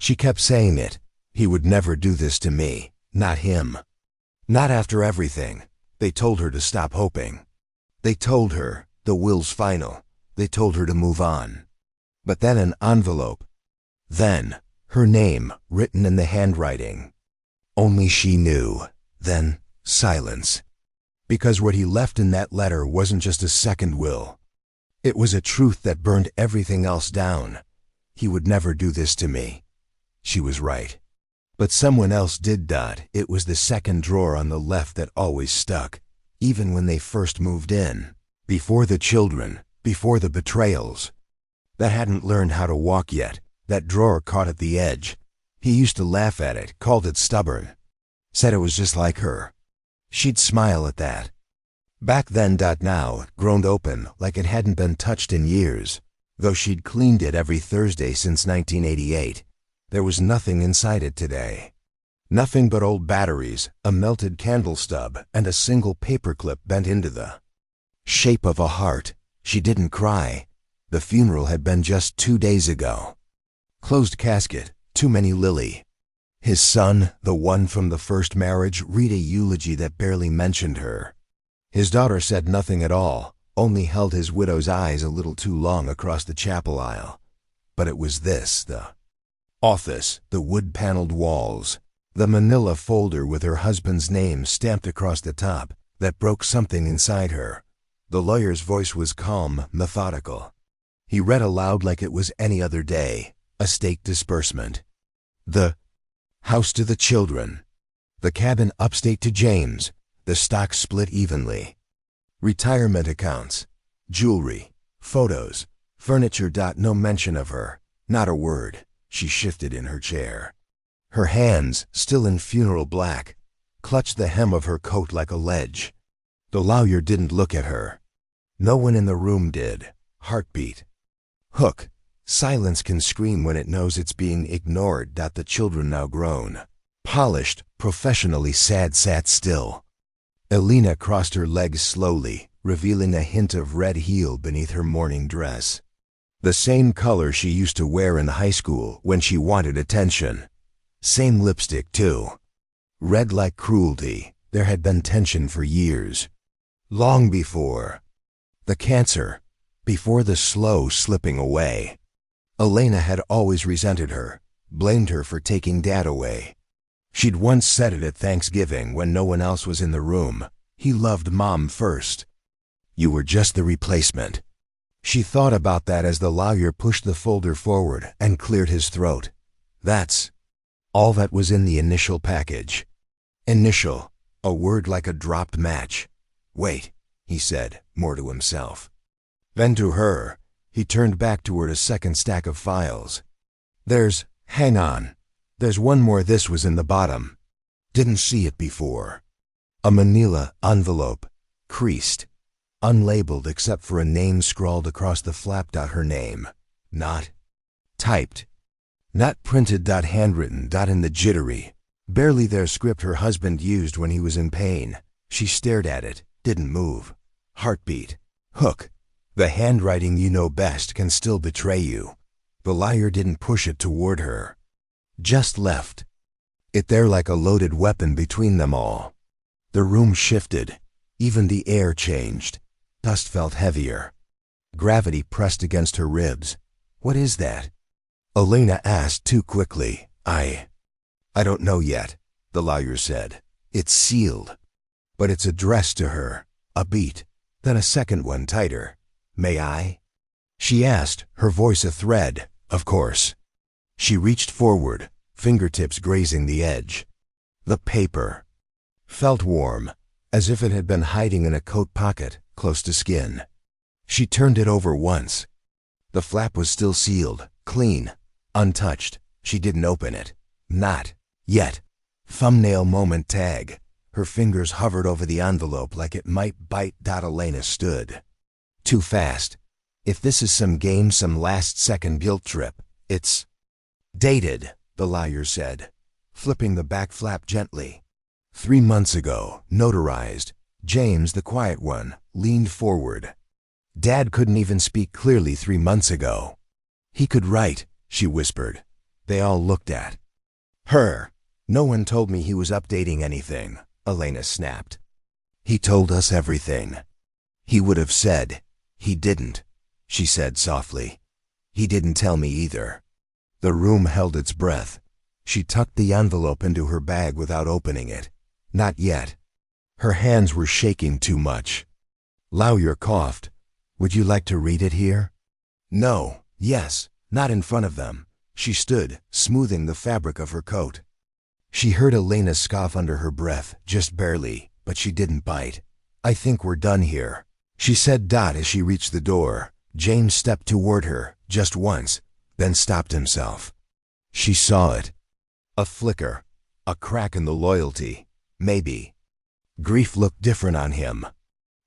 She kept saying it. He would never do this to me. Not him. Not after everything. They told her to stop hoping. They told her the will's final. They told her to move on. But then an envelope. Then her name written in the handwriting. Only she knew. Then silence. Because what he left in that letter wasn't just a second will. It was a truth that burned everything else down. He would never do this to me. She was right. But someone else did. It was the second drawer on the left that always stuck, even when they first moved in. Before the children, before the betrayals. That hadn't learned how to walk yet. That drawer caught at the edge. He used to laugh at it, called it stubborn. Said it was just like her. She'd smile at that. Back then. Now it groaned open like it hadn't been touched in years. Though she'd cleaned it every Thursday since 1988. There was nothing inside it today. Nothing but old batteries, a melted candle stub, and a single paperclip bent into the shape of a heart. She didn't cry. The funeral had been just 2 days ago. Closed casket, too many Lily. His son, the one from the first marriage, read a eulogy that barely mentioned her. His daughter said nothing at all, only held his widow's eyes a little too long across the chapel aisle. But it was this, the office, the wood-paneled walls, the manila folder with her husband's name stamped across the top, that broke something inside her. The lawyer's voice was calm, methodical. He read aloud like it was any other day. Estate disbursement. The house to the children. The cabin upstate to James. The stock split evenly. Retirement accounts. Jewelry. Photos. Furniture. No mention of her. Not a word. She shifted in her chair. Her hands, still in funeral black, clutched the hem of her coat like a ledge. The lawyer didn't look at her. No one in the room did. Heartbeat. Hook. Silence can scream when it knows it's being ignored. The children, now grown, polished, professionally sad, sat still. Elena crossed her legs slowly, revealing a hint of red heel beneath her morning dress. The same color she used to wear in high school when she wanted attention. Same lipstick, too. Red like cruelty. There had been tension for years. Long before the cancer, before the slow slipping away. Elena had always resented her, blamed her for taking Dad away. She'd once said it at Thanksgiving when no one else was in the room. He loved Mom first. You were just the replacement. She thought about that as the lawyer pushed the folder forward and cleared his throat. That's all that was in the initial package. Initial, a word like a dropped match. Wait, he said, more to himself. Then to her, he turned back toward a second stack of files. Hang on. There's one more. This was in the bottom. Didn't see it before. A manila envelope, creased. Unlabeled except for a name scrawled across the flap. Her name. Not typed. Not printed. Handwritten. In the jittery, barely there script her husband used when he was in pain. She stared at it, didn't move. Heartbeat. Hook. The handwriting you know best can still betray you. The liar didn't push it toward her. Just left it there like a loaded weapon between them all. The room shifted. Even the air changed. Dust felt heavier. Gravity pressed against her ribs. What is that? Elena asked too quickly. I don't know yet, the lawyer said. It's sealed. But it's addressed to her. A beat. Then a second one tighter. May I? She asked, her voice a thread. Of course. She reached forward, fingertips grazing the edge. The paper felt warm, as if it had been hiding in a coat pocket, close to skin. She turned it over once. The flap was still sealed, clean, untouched. She didn't open it. Not yet. Thumbnail moment tag. Her fingers hovered over the envelope like it might bite. Elena stood. Too fast. If this is some game, some last-second guilt trip, it's dated, the lawyer said, flipping the back flap gently. 3 months ago, notarized. James, the quiet one, leaned forward. Dad couldn't even speak clearly 3 months ago. He could write, she whispered. They all looked at her. No one told me he was updating anything, Elena snapped. He told us everything. He would have said. He didn't, she said softly. He didn't tell me either. The room held its breath. She tucked the envelope into her bag without opening it. Not yet. Her hands were shaking too much. Lawyer coughed. Would you like to read it here? No, yes, not in front of them. She stood, smoothing the fabric of her coat. She heard Elena scoff under her breath, just barely, but she didn't bite. I think we're done here, she said as she reached the door. James stepped toward her, just once, then stopped himself. She saw it. A flicker. A crack in the loyalty. Maybe. Grief looked different on him.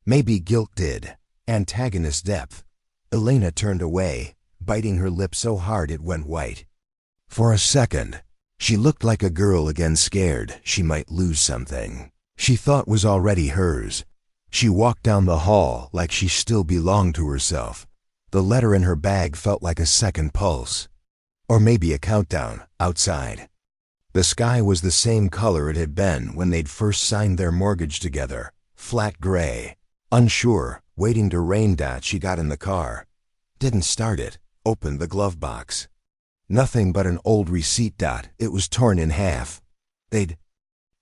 Maybe guilt did. Antagonist depth. Elena turned away, biting her lip so hard it went white. For a second, she looked like a girl again, scared she might lose something she thought was already hers. She walked down the hall like she still belonged to herself. The letter in her bag felt like a second pulse. Or maybe a countdown, outside. The sky was the same color it had been when they'd first signed their mortgage together, flat gray. Unsure, waiting to rain. She got in the car. Didn't start it, opened the glove box. Nothing but an old receipt. It was torn in half. They'd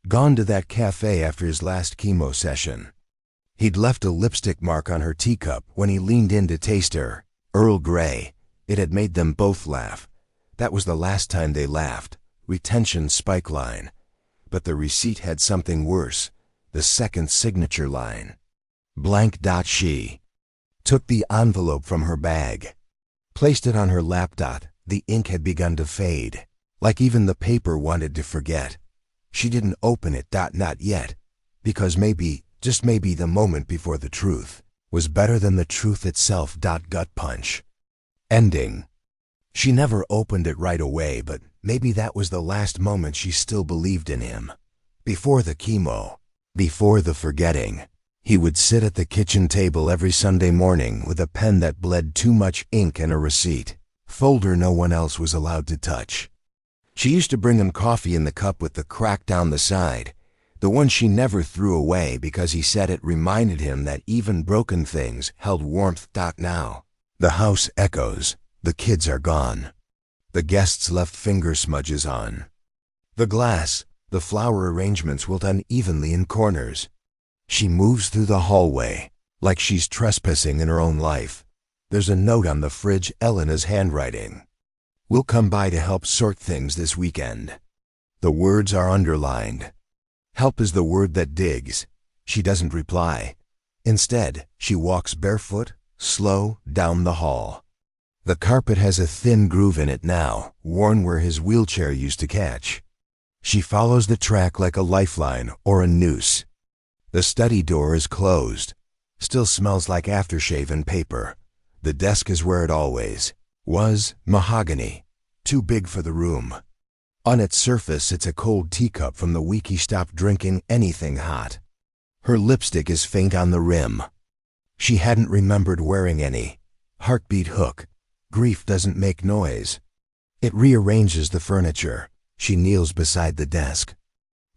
gone to that cafe after his last chemo session. He'd left a lipstick mark on her teacup when he leaned in to taste her. Earl Grey. It had made them both laugh. That was the last time they laughed. Retention spike line. But the receipt had something worse. The second signature line. Blank. She took the envelope from her bag, placed it on her lap. The ink had begun to fade, like even the paper wanted to forget. She didn't open it. Not yet, because maybe, just maybe, the moment before the truth was better than the truth itself. Gut punch. Ending. She never opened it right away, but maybe that was the last moment she still believed in him. Before the chemo, before the forgetting. He would sit at the kitchen table every Sunday morning with a pen that bled too much ink and a receipt. Folder no one else was allowed to touch. She used to bring him coffee in the cup with the crack down the side, the one she never threw away because he said it reminded him that even broken things held warmth. Now, the house echoes. The kids are gone. The guests left finger smudges on the glass. The flower arrangements wilt unevenly in corners. She moves through the hallway, like she's trespassing in her own life. There's a note on the fridge, Elena's handwriting. We'll come by to help sort things this weekend. The words are underlined. Help is the word that digs. She doesn't reply. Instead, she walks barefoot, slow, down the hall. The carpet has a thin groove in it now, worn where his wheelchair used to catch. She follows the track like a lifeline or a noose. The study door is closed. Still smells like aftershave and paper. The desk is where it always was, mahogany, too big for the room. On its surface, it's a cold teacup from the week he stopped drinking anything hot. Her lipstick is faint on the rim. She hadn't remembered wearing any. Heartbeat hook. Grief doesn't make noise. It rearranges the furniture. She kneels beside the desk.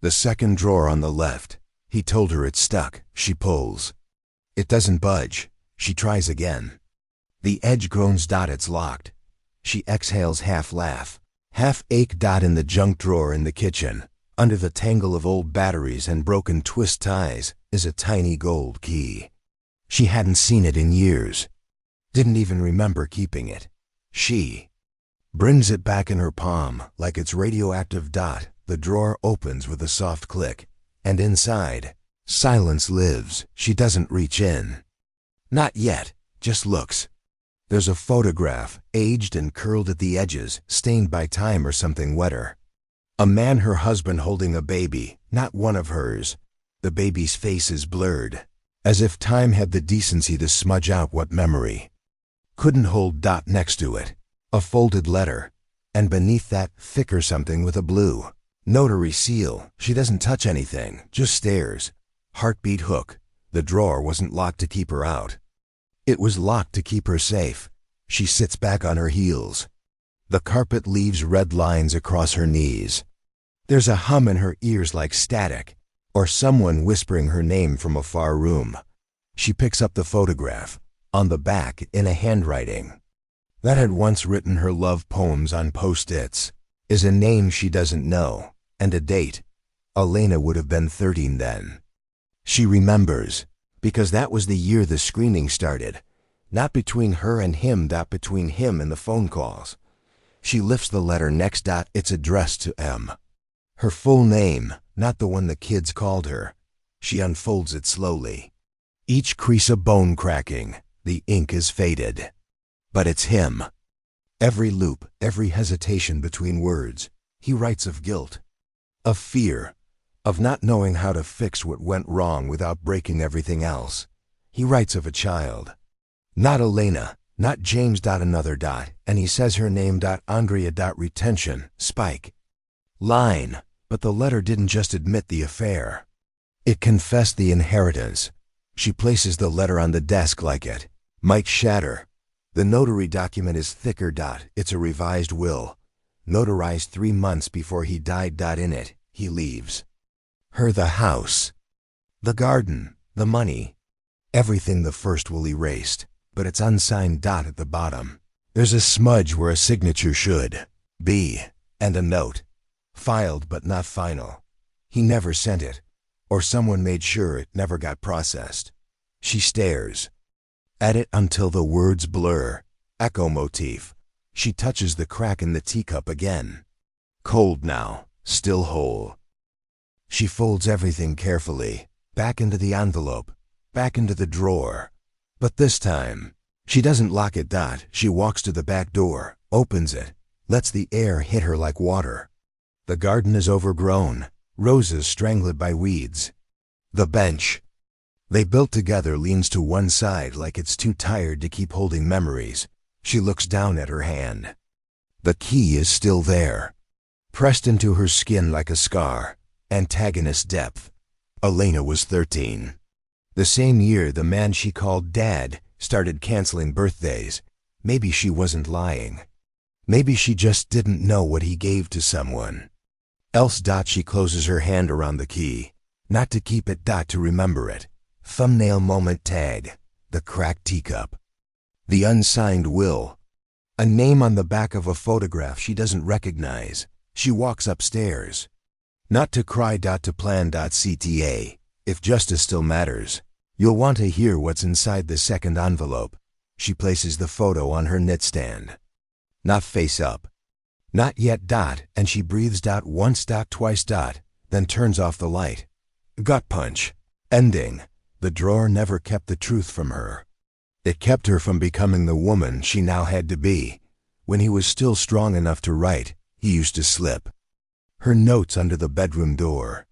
The second drawer on the left. He told her it's stuck. She pulls. It doesn't budge. She tries again. The edge groans. It's locked. She exhales, half laugh, half ache. In the junk drawer in the kitchen, under the tangle of old batteries and broken twist ties, is a tiny gold key. She hadn't seen it in years. Didn't even remember keeping it. She brings it back in her palm like it's radioactive. The drawer opens with a soft click, and inside, silence lives. She doesn't reach in. Not yet, just looks. There's a photograph, aged and curled at the edges, stained by time or something wetter. A man, her husband, holding a baby, not one of hers. The baby's face is blurred, as if time had the decency to smudge out what memory couldn't hold. Next to it, a folded letter, and beneath that, thicker something with a blue Notary seal. She doesn't touch anything, just stares. Heartbeat hook. The drawer wasn't locked to keep her out. It was locked to keep her safe. She sits back on her heels. The carpet leaves red lines across her knees. There's a hum in her ears like static, or someone whispering her name from a far room. She picks up the photograph. On the back, in a handwriting that had once written her love poems on post-its, is a name she doesn't know, and a date. Elena would have been 13 then. She remembers, because that was the year the screening started. Not between her and him, not between him and the phone calls. She lifts the letter next. It's addressed to M. Her full name, not the one the kids called her. She unfolds it slowly. Each crease a bone cracking, the ink is faded. But it's him. Every loop, every hesitation between words, he writes of guilt, of fear, of not knowing how to fix what went wrong without breaking everything else. He writes of a child. Not Elena, not James. Another. And he says her name. Andrea. Retention, spike. Line, but the letter didn't just admit the affair. It confessed the inheritance. She places the letter on the desk like it might shatter. The notary document is thicker. It's a revised will, notarized 3 months before he died. In it, he leaves her the house, the garden, the money, everything. The first will erased, but it's unsigned. At the bottom, there's a smudge where a signature should be, and a note, filed but not final. He never sent it, or someone made sure it never got processed. She stares at it until the words blur. Echo motif. She touches the crack in the teacup again. Cold now, still whole. She folds everything carefully, back into the envelope, back into the drawer. But this time, she doesn't lock it. She walks to the back door, opens it, lets the air hit her like water. The garden is overgrown, roses strangled by weeds. The bench they built together leans to one side like it's too tired to keep holding memories. She looks down at her hand. The key is still there, pressed into her skin like a scar. Antagonist depth. Elena was 13. The same year the man she called Dad started canceling birthdays. Maybe she wasn't lying. Maybe she just didn't know what he gave to someone else. She closes her hand around the key, not to keep it. To remember it. Thumbnail moment tag. The cracked teacup. The unsigned will. A name on the back of a photograph she doesn't recognize. She walks upstairs. Not to cry. To plan. CTA. If justice still matters, you'll want to hear what's inside the second envelope. She places the photo on her nightstand. Not face up. Not yet. And she breathes. Once. Twice. Then turns off the light. Gut punch. Ending. The drawer never kept the truth from her. It kept her from becoming the woman she now had to be. When he was still strong enough to write, he used to slip her notes under the bedroom door.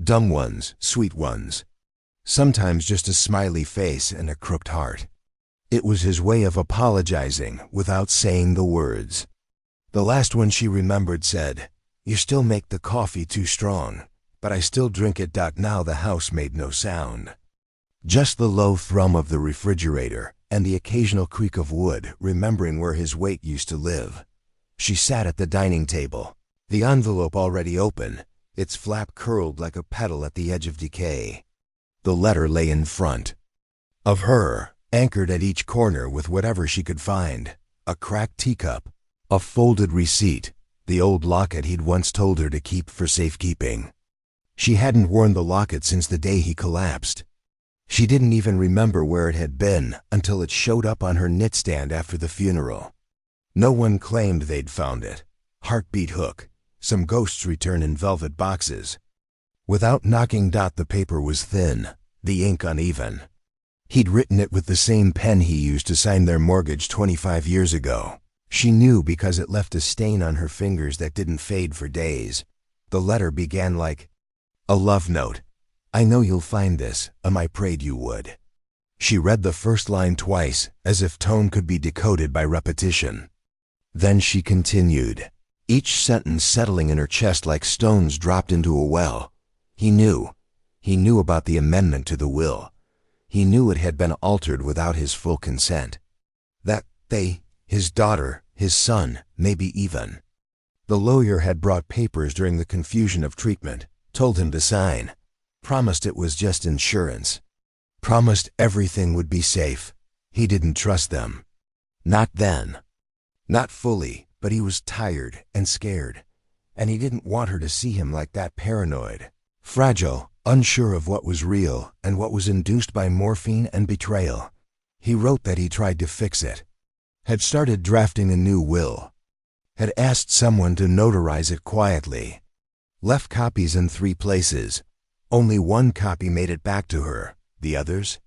Dumb ones, sweet ones. Sometimes just a smiley face and a crooked heart. It was his way of apologizing without saying the words. The last one she remembered said, "You still make the coffee too strong, but I still drink it." Now the house made no sound. Just the low thrum of the refrigerator and the occasional creak of wood, remembering where his weight used to live. She sat at the dining table, the envelope already open, its flap curled like a petal at the edge of decay. The letter lay in front of her, anchored at each corner with whatever she could find. A cracked teacup, a folded receipt, the old locket he'd once told her to keep for safekeeping. She hadn't worn the locket since the day he collapsed. She didn't even remember where it had been until it showed up on her nightstand after the funeral. No one claimed they'd found it. Heartbeat hook. Some ghosts return in velvet boxes. Without knocking. The paper was thin, the ink uneven. He'd written it with the same pen he used to sign their mortgage 25 years ago. She knew because it left a stain on her fingers that didn't fade for days. The letter began like a love note. "I know you'll find this, I prayed you would." She read the first line twice, as if tone could be decoded by repetition. Then she continued, each sentence settling in her chest like stones dropped into a well. He knew about the amendment to the will. He knew it had been altered without his full consent. That they, his daughter, his son, maybe even. The lawyer had brought papers during the confusion of treatment, told him to sign, promised it was just insurance, promised everything would be safe. He didn't trust them. Not then. Not fully, but he was tired and scared, and he didn't want her to see him like that, paranoid, fragile, unsure of what was real and what was induced by morphine and betrayal. He wrote that he tried to fix it, had started drafting a new will, had asked someone to notarize it quietly, left copies in 3 places. Only 1 copy made it back to her. The others?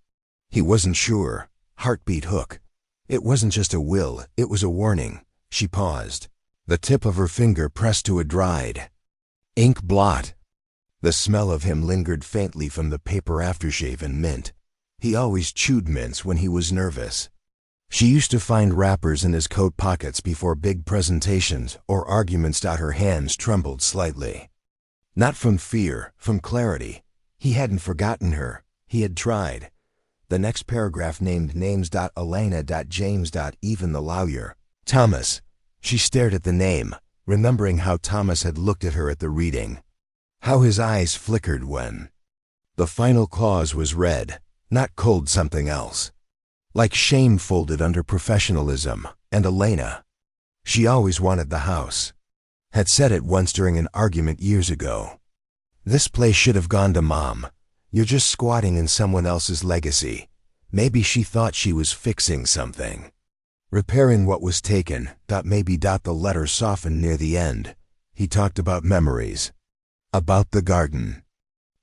He wasn't sure. Heartbeat hook. It wasn't just a will, it was a warning. She paused. The tip of her finger pressed to a dried ink blot. The smell of him lingered faintly from the paper aftershave and mint. He always chewed mints when he was nervous. She used to find wrappers in his coat pockets before big presentations or arguments. Her hands trembled slightly. Not from fear, from clarity. He hadn't forgotten her. He had tried. The next paragraph named names. Elena. James. Even the lawyer. Thomas. She stared at the name, remembering how Thomas had looked at her at the reading. How his eyes flickered when the final clause was read, not cold something else. Like shame folded under professionalism, and Elena. She always wanted the house. Had said it once during an argument years ago. This place should have gone to Mom. You're just squatting in someone else's legacy. Maybe she thought she was fixing something. Repairing what was taken. Maybe. The letter softened near the end. He talked about memories. About the garden.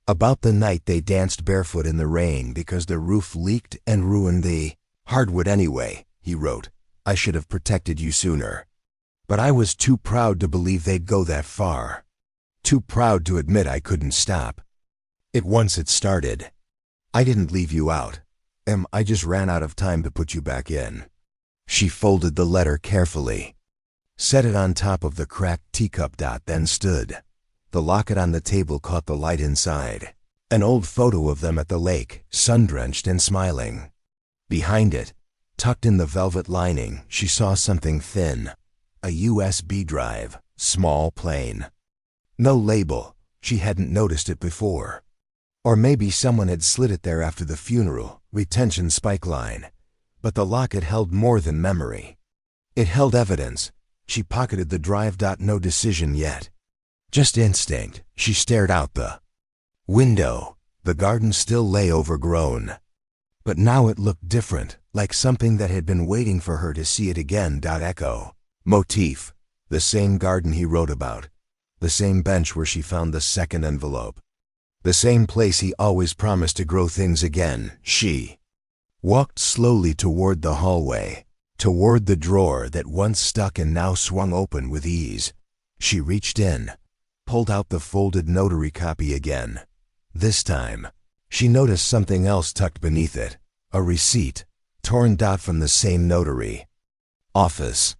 About the night they danced barefoot in the rain because the roof leaked and ruined the hardwood anyway, he wrote. I should have protected you sooner. But I was too proud to believe they'd go that far. Too proud to admit I couldn't stop. Once it started. I didn't leave you out. I just ran out of time to put you back in. She folded the letter carefully. Set it on top of the cracked teacup. Then stood. The locket on the table caught the light inside. An old photo of them at the lake, sun-drenched and smiling. Behind it, tucked in the velvet lining, she saw something thin. A USB drive, small, plain. No label. She hadn't noticed it before. Or maybe someone had slid it there after the funeral, retention spike line. But the locket held more than memory. It held evidence. She pocketed the drive. No decision yet. Just instinct. She stared out the window. The garden still lay overgrown. But now it looked different, like something that had been waiting for her to see it again. Echo. Motif. The same garden he wrote about. The same bench where she found the second envelope. The same place he always promised to grow things again. She walked slowly toward the hallway, toward the drawer that once stuck and now swung open with ease. She reached in, pulled out the folded notary copy again. This time, she noticed something else tucked beneath it. A receipt, torn. From the same notary. Office.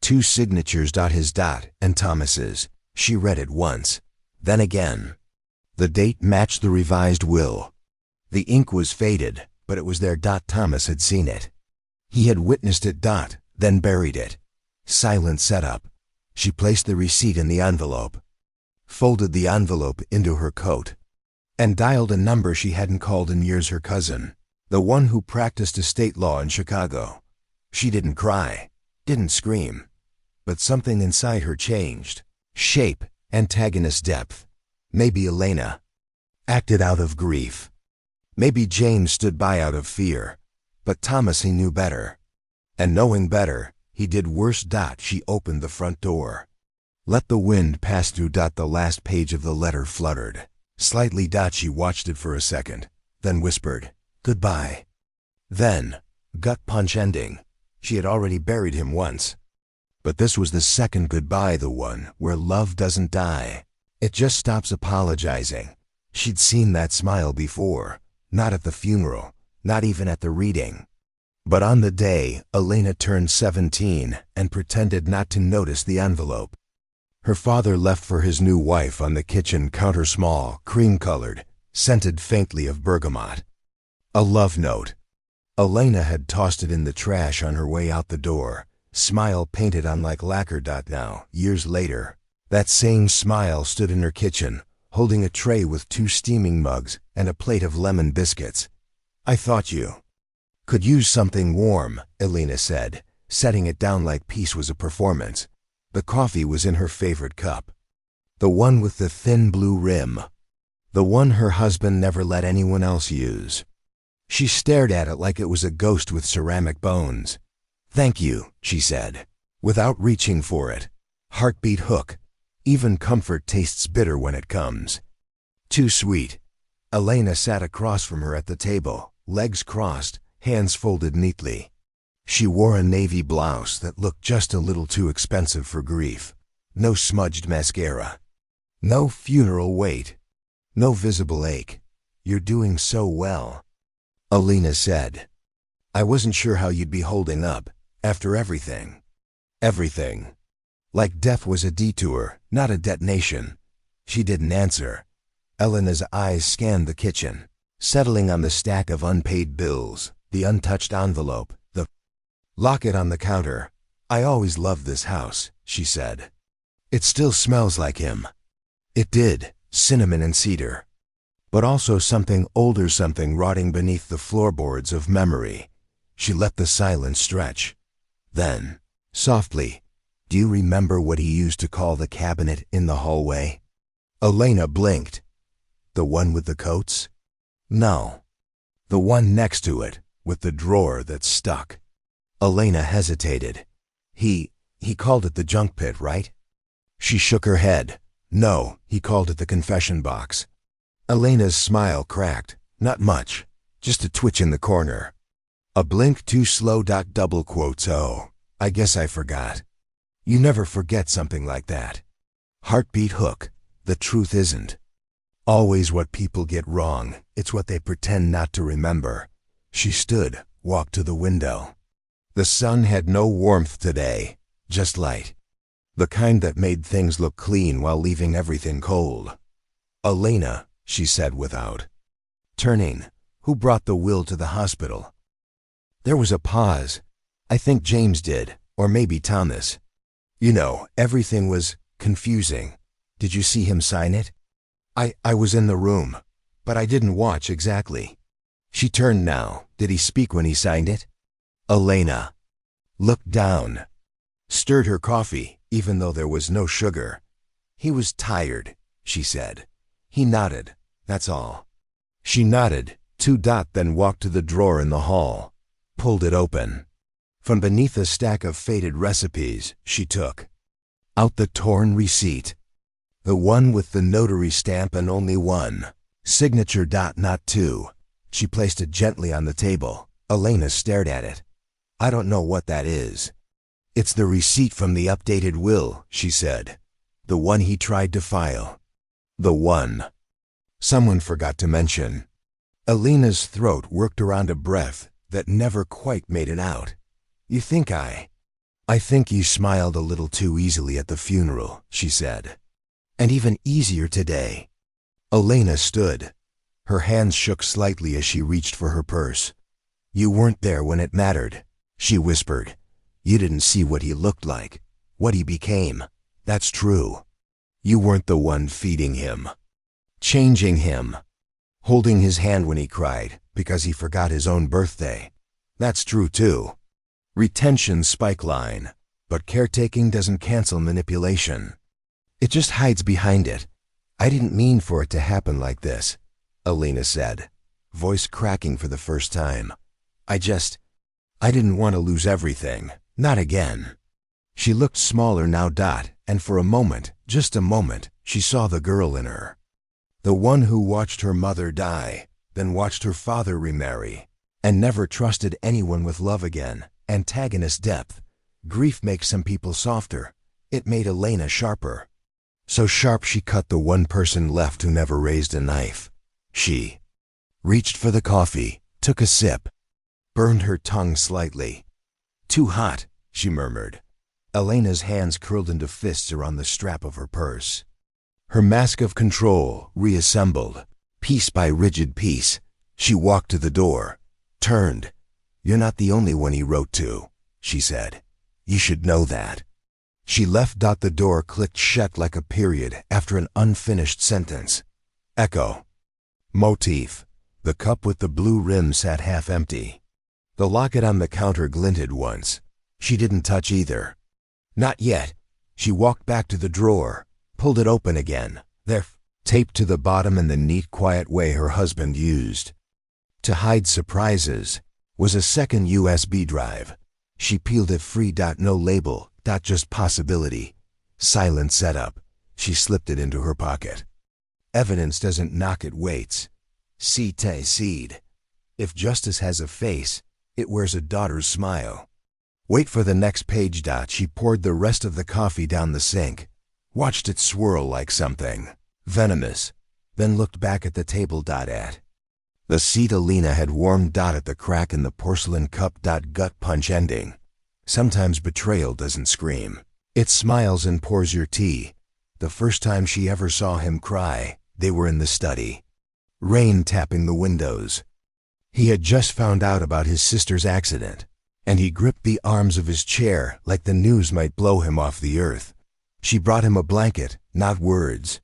2 signatures. His. And Thomas's. She read it once, then again. The date matched the revised will. The ink was faded, but it was there. Thomas had seen it. He had witnessed it. Then buried it. Silent setup. She placed the receipt in the envelope, folded the envelope into her coat, and dialed a number she hadn't called in years. Her cousin, the one who practiced estate law in Chicago. She didn't cry, didn't scream, but something inside her changed. Shape, antagonist depth. Maybe Elena acted out of grief. Maybe James stood by out of fear. But Thomas, he knew better. And knowing better, he did worse. She opened the front door. Let the wind pass through. The last page of the letter fluttered slightly. She watched it for a second, then whispered, "Goodbye." Then, gut punch ending. She had already buried him once. But this was the second goodbye, the one where love doesn't die. It just stops apologizing. She'd seen that smile before, not at the funeral, not even at the reading. But on the day Elena turned 17 and pretended not to notice the envelope. Her father left for his new wife on the kitchen counter, small, cream-colored, scented faintly of bergamot. A love note. Elena had tossed it in the trash on her way out the door, Smile painted on like lacquer. Now, years later, that same smile stood in her kitchen, holding a tray with 2 steaming mugs and a plate of lemon biscuits. I thought you could use something warm, Elena said, setting it down like peace was a performance. The coffee was in her favorite cup. The one with the thin blue rim. The one her husband never let anyone else use. She stared at it like it was a ghost with ceramic bones. Thank you, she said, without reaching for it. Heartbeat hook. Even comfort tastes bitter when it comes. Too sweet. Elena sat across from her at the table, legs crossed, hands folded neatly. She wore a navy blouse that looked just a little too expensive for grief. No smudged mascara. No funeral weight. No visible ache. You're doing so well, Elena said. I wasn't sure how you'd be holding up, after everything. Everything. Like death was a detour, not a detonation. She didn't answer. Elena's eyes scanned the kitchen, settling on the stack of unpaid bills, the untouched envelope, the locket on the counter. I always loved this house, she said. It still smells like him. It did, cinnamon and cedar. But also something older, something rotting beneath the floorboards of memory. She let the silence stretch. Then, softly, do you remember what he used to call the cabinet in the hallway? Elena blinked. The one with the coats? No. The one next to it, with the drawer that stuck. Elena hesitated. He called it the junk pit, right? She shook her head. No, he called it the confession box. Elena's smile cracked. Not much. Just a twitch in the corner. A blink too slow. Double quotes. Oh, I guess I forgot. You never forget something like that. Heartbeat hook. The truth isn't always what people get wrong. It's what they pretend not to remember. She stood, walked to the window. The sun had no warmth today, just light. The kind that made things look clean while leaving everything cold. Elena, she said without turning, who brought the will to the hospital? There was a pause. I think James did, or maybe Thomas. You know, everything was confusing. Did you see him sign it? I was in the room, but I didn't watch exactly. She turned now. Did he speak when he signed it? Elena looked down, stirred her coffee, even though there was no sugar. He was tired, she said. He nodded, that's all. She nodded, then walked to the drawer in the hall, pulled it open. From beneath a stack of faded recipes, she took out the torn receipt. The one with the notary stamp and only one signature. Not two. She placed it gently on the table. Elena stared at it. I don't know what that is. It's the receipt from the updated will, she said. The one he tried to file. The one someone forgot to mention. Elena's throat worked around a breath that never quite made it out. You think I think you smiled a little too easily at the funeral, she said. And even easier today. Elena stood. Her hands shook slightly as she reached for her purse. You weren't there when it mattered, she whispered. You didn't see what he looked like, what he became. That's true. You weren't the one feeding him, changing him, holding his hand when he cried because he forgot his own birthday. That's true too. Retention spike line, but caretaking doesn't cancel manipulation. It just hides behind it. I didn't mean for it to happen like this, Elena said, voice cracking for the first time. I didn't want to lose everything, not again. She looked smaller now. And for a moment, just a moment, she saw the girl in her. The one who watched her mother die, then watched her father remarry, and never trusted anyone with love again. Antagonist depth. Grief makes some people softer. It made Elena sharper. So sharp she cut the one person left who never raised a knife. She reached for the coffee, took a sip, burned her tongue slightly. Too hot, she murmured. Elena's hands curled into fists around the strap of her purse. Her mask of control reassembled, piece by rigid piece. She walked to the door, turned. You're not the only one he wrote to, she said. You should know that. She left. The door clicked shut like a period after an unfinished sentence. Echo. Motif. The cup with the blue rim sat half empty. The locket on the counter glinted once. She didn't touch either. Not yet. She walked back to the drawer, pulled it open again. There, taped to the bottom in the neat, quiet way her husband used to hide surprises, was a second USB drive. She peeled it free. No label, just possibility. Silent setup. She slipped it into her pocket. Evidence doesn't knock, it waits. Seed. If justice has a face, it wears a daughter's smile. Wait for the next page. She poured the rest of the coffee down the sink, watched it swirl like something venomous, then looked back at the table. At the seat Elena had warmed. At the crack in the porcelain cup. Gut punch ending. Sometimes betrayal doesn't scream. It smiles and pours your tea. The first time she ever saw him cry, they were in the study. Rain tapping the windows. He had just found out about his sister's accident, and he gripped the arms of his chair like the news might blow him off the earth. She brought him a blanket, not words.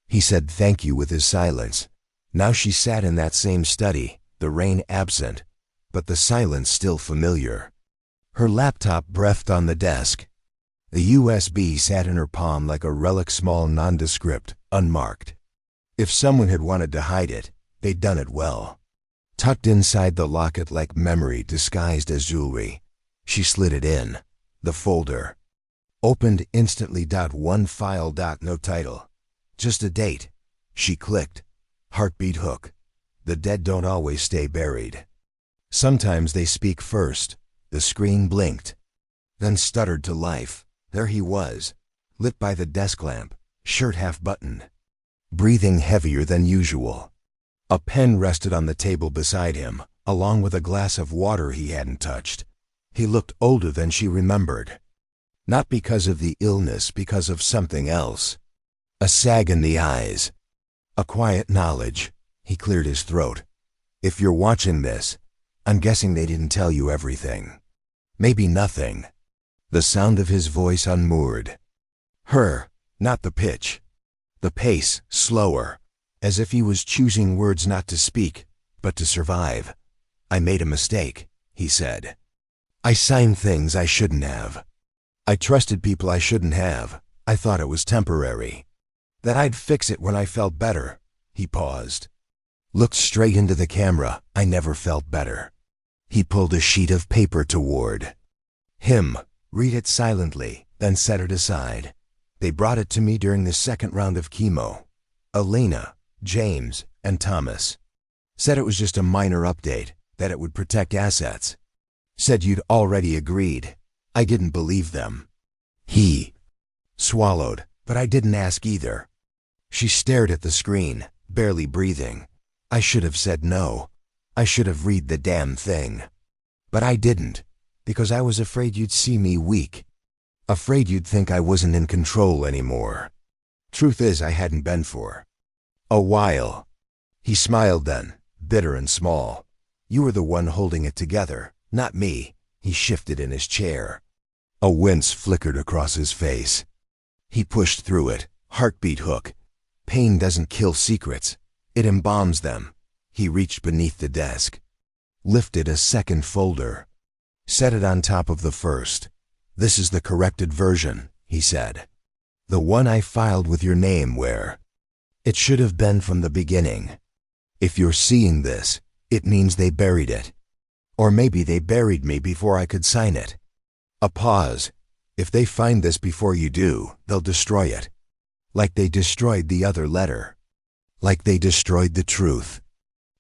He said thank you with his silence. Now she sat in that same study, the rain absent, but the silence still familiar. Her laptop breathed on the desk. The USB sat in her palm like a relic, small, nondescript, unmarked. If someone had wanted to hide it, they'd done it well. Tucked inside the locket like memory disguised as jewelry, she slid it in. The folder. Opened instantly. One file. No title. Just a date. She clicked. Heartbeat hook. The dead don't always stay buried. Sometimes they speak first. The screen blinked, then stuttered to life. There he was, lit by the desk lamp, shirt half buttoned, breathing heavier than usual. A pen rested on the table beside him, along with a glass of water he hadn't touched. He looked older than she remembered. Not because of the illness, because of something else. A sag in the eyes. A quiet knowledge. He cleared his throat. If you're watching this, I'm guessing they didn't tell you everything. Maybe nothing. The sound of his voice unmoored. Her, not the pitch. The pace, slower, as if he was choosing words not to speak, but to survive. I made a mistake, he said. I signed things I shouldn't have. I trusted people I shouldn't have. I thought it was temporary. That I'd fix it when I felt better. He paused. Looked straight into the camera. I never felt better. He pulled a sheet of paper toward him. Read it silently, then set it aside. They brought it to me during the second round of chemo. Elena, James, and Thomas. Said it was just a minor update, that it would protect assets. Said you'd already agreed. I didn't believe them. He swallowed, but I didn't ask either. She stared at the screen, barely breathing. I should have said no. I should have read the damn thing. But I didn't, because I was afraid you'd see me weak. Afraid you'd think I wasn't in control anymore. Truth is, I hadn't been for a while. He smiled then, bitter and small. You were the one holding it together, not me. He shifted in his chair. A wince flickered across his face. He pushed through it. Heartbeat hook. Pain doesn't kill secrets. It embalms them. He reached beneath the desk, lifted a second folder, set it on top of the first. This is the corrected version, he said. The one I filed with your name where it should have been from the beginning. If you're seeing this, it means they buried it. Or maybe they buried me before I could sign it. A pause. If they find this before you do, they'll destroy it. Like they destroyed the other letter. Like they destroyed the truth.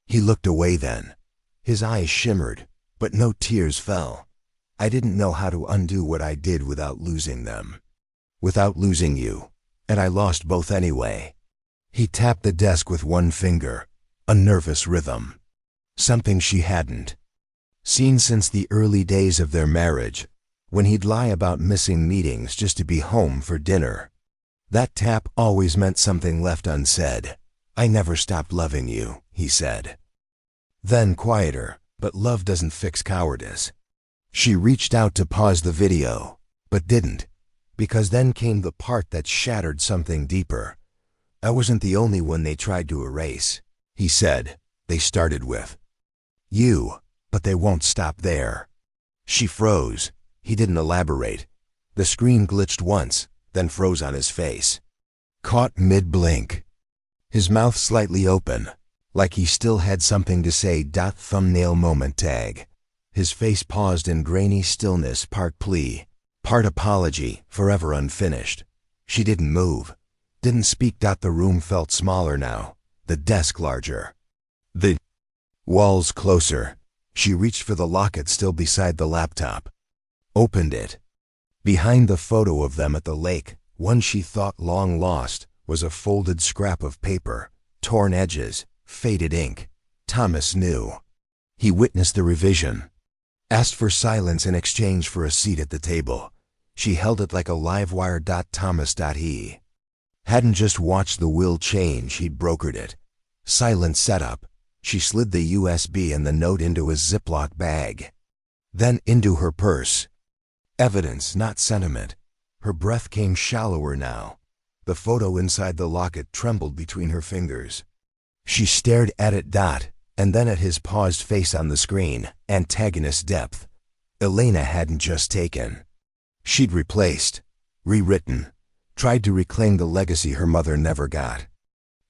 He looked away then. His eyes shimmered, but no tears fell. I didn't know how to undo what I did without losing them. Without losing you. And I lost both anyway. He tapped the desk with one finger, a nervous rhythm. Something she hadn't seen since the early days of their marriage, when he'd lie about missing meetings just to be home for dinner. That tap always meant something left unsaid. I never stopped loving you, he said. Then quieter, but love doesn't fix cowardice. She reached out to pause the video, but didn't, because then came the part that shattered something deeper. I wasn't the only one they tried to erase, he said. They started with you, but they won't stop there. She froze. He didn't elaborate. The screen glitched once, then froze on his face. Caught mid-blink. His mouth slightly open, like he still had something to say. Thumbnail moment tag. His face paused in grainy stillness, part plea, part apology, forever unfinished. She didn't move, didn't speak. The room felt smaller now, the desk larger, the walls closer. She reached for the locket still beside the laptop. Opened it. Behind the photo of them at the lake, one she thought long lost, was a folded scrap of paper, torn edges, faded ink. Thomas knew. He witnessed the revision. Asked for silence in exchange for a seat at the table. She held it like a live wire. Thomas. He hadn't just watched the will change, he'd brokered it. Silent setup. She slid the USB and the note into his Ziploc bag. Then into her purse. Evidence, not sentiment. Her breath came shallower now. The photo inside the locket trembled between her fingers. She stared at it, and then at his paused face on the screen. Antagonist depth. Elena hadn't just taken. She'd replaced, rewritten, tried to reclaim the legacy her mother never got.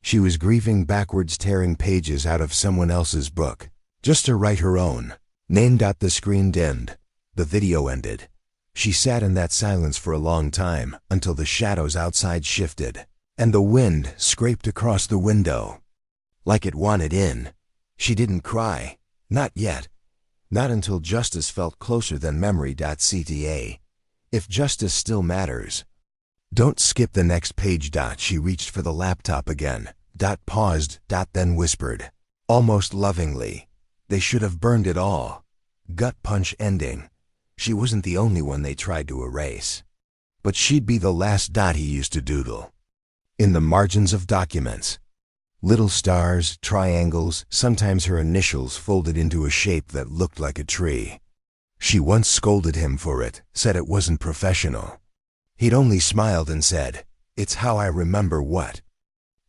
She was grieving backwards, tearing pages out of someone else's book, just to write her own name. The screen dimmed. The video ended. She sat in that silence for a long time, until the shadows outside shifted, and the wind scraped across the window, like it wanted in. She didn't cry. Not yet. Not until justice felt closer than memory. CTA. If justice still matters. Don't skip the next page. She reached for the laptop again. Paused. Then whispered, almost lovingly, they should have burned it all. Gut punch ending. She wasn't the only one they tried to erase. But she'd be the last. He used to doodle. In the margins of documents. Little stars, triangles, sometimes her initials folded into a shape that looked like a tree. She once scolded him for it, said it wasn't professional. He'd only smiled and said, it's how I remember what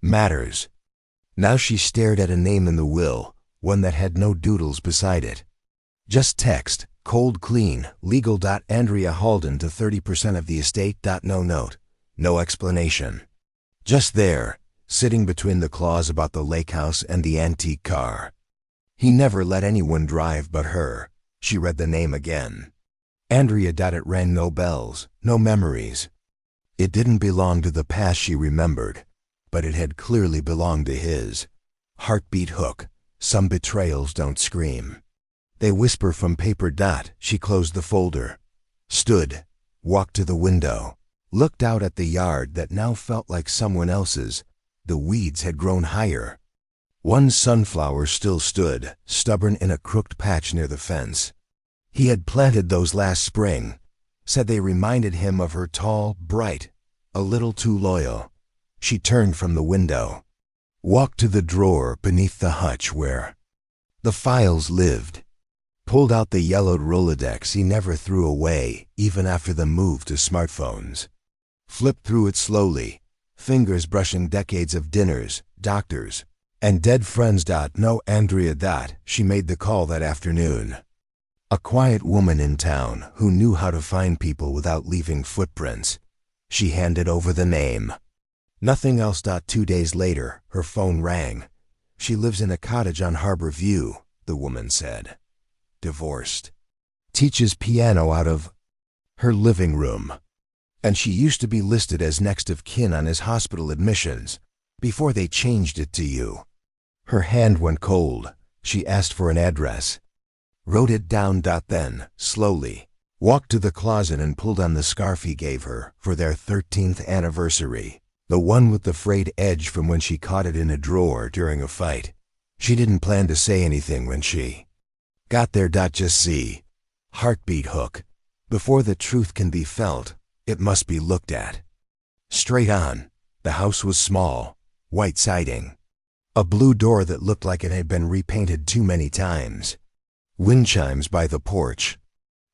matters. Now she stared at a name in the will, one that had no doodles beside it. Just text, cold clean, legal. Andrea Halden to 30% of the estate. No note, no explanation. Just there, sitting between the clause about the lake house and the antique car. He never let anyone drive but her. She read the name again. Andrea. It rang no bells, no memories. It didn't belong to the past she remembered, but it had clearly belonged to his. Heartbeat hook. Some betrayals don't scream. They whisper from paper. She closed the folder. Stood. Walked to the window. Looked out at the yard that now felt like someone else's. The weeds had grown higher. One sunflower still stood, stubborn in a crooked patch near the fence. He had planted those last spring. Said they reminded him of her, tall, bright, a little too loyal. She turned from the window. Walked to the drawer beneath the hutch where the files lived. Pulled out the yellowed Rolodex he never threw away, even after the move to smartphones. Flipped through it slowly, fingers brushing decades of dinners, doctors, and dead friends. No Andrea. She made the call that afternoon. A quiet woman in town who knew how to find people without leaving footprints. She handed over the name. Nothing else. 2 days later, her phone rang. She lives in a cottage on Harbor View, the woman said. Divorced. Teaches piano out of her living room. And she used to be listed as next of kin on his hospital admissions, before they changed it to you. Her hand went cold. She asked for an address. Wrote it down. Then, slowly, walked to the closet and pulled on the scarf he gave her for their 13th anniversary, the one with the frayed edge from when she caught it in a drawer during a fight. She didn't plan to say anything when she got there. Just see. Heartbeat hook. Before the truth can be felt, it must be looked at. Straight on. The house was small, white siding. A blue door that looked like it had been repainted too many times. Wind chimes by the porch.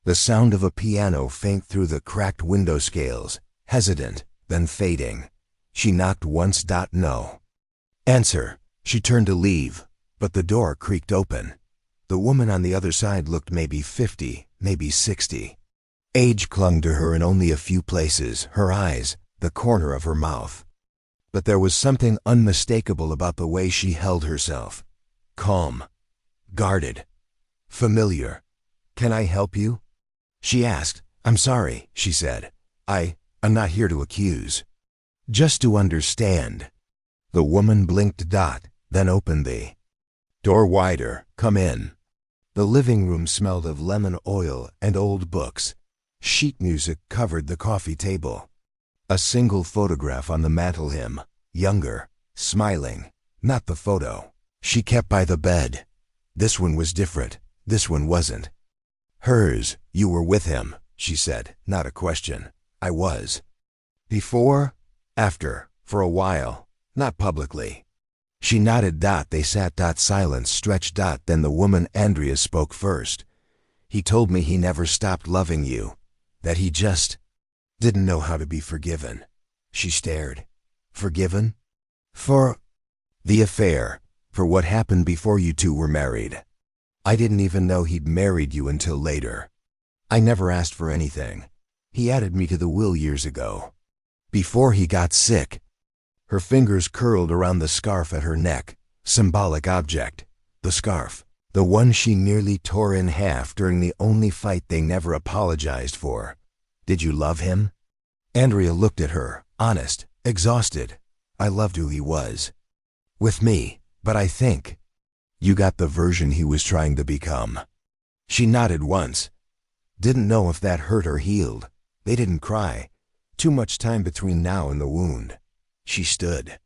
The sound of a piano faint through the cracked window scales, hesitant, then fading. She knocked once. No. Answer. She turned to leave, but the door creaked open. The woman on the other side looked maybe 50, maybe 60. Age clung to her in only a few places, her eyes, the corner of her mouth. But there was something unmistakable about the way she held herself. Calm. Guarded. Familiar. "Can I help you?" she asked. "I'm sorry," she said. I'm not here to accuse. Just to understand." The woman blinked. Then opened the door wider. "Come in." The living room smelled of lemon oil and old books. Sheet music covered the coffee table. A single photograph on the mantel, him, younger, smiling. Not the photo she kept by the bed. This one was different. This one wasn't hers. "You were with him," she said, not a question. "I was." "Before?" "After. For a while. Not publicly." She nodded. They sat. Silence stretched. Then the woman, Andrea, spoke first. "He told me he never stopped loving you. That he just didn't know how to be forgiven." She stared. "Forgiven?" "For the affair. For what happened before you two were married. I didn't even know he'd married you until later. I never asked for anything. He added me to the will years ago. Before he got sick." Her fingers curled around the scarf at her neck. Symbolic object. The scarf. The one she nearly tore in half during the only fight they never apologized for. "Did you love him?" Andrea looked at her, honest, exhausted. "I loved who he was. With me, but I think you got the version he was trying to become." She nodded once. "Didn't know if that hurt or healed. They didn't cry. Too much time between now and the wound." She stood.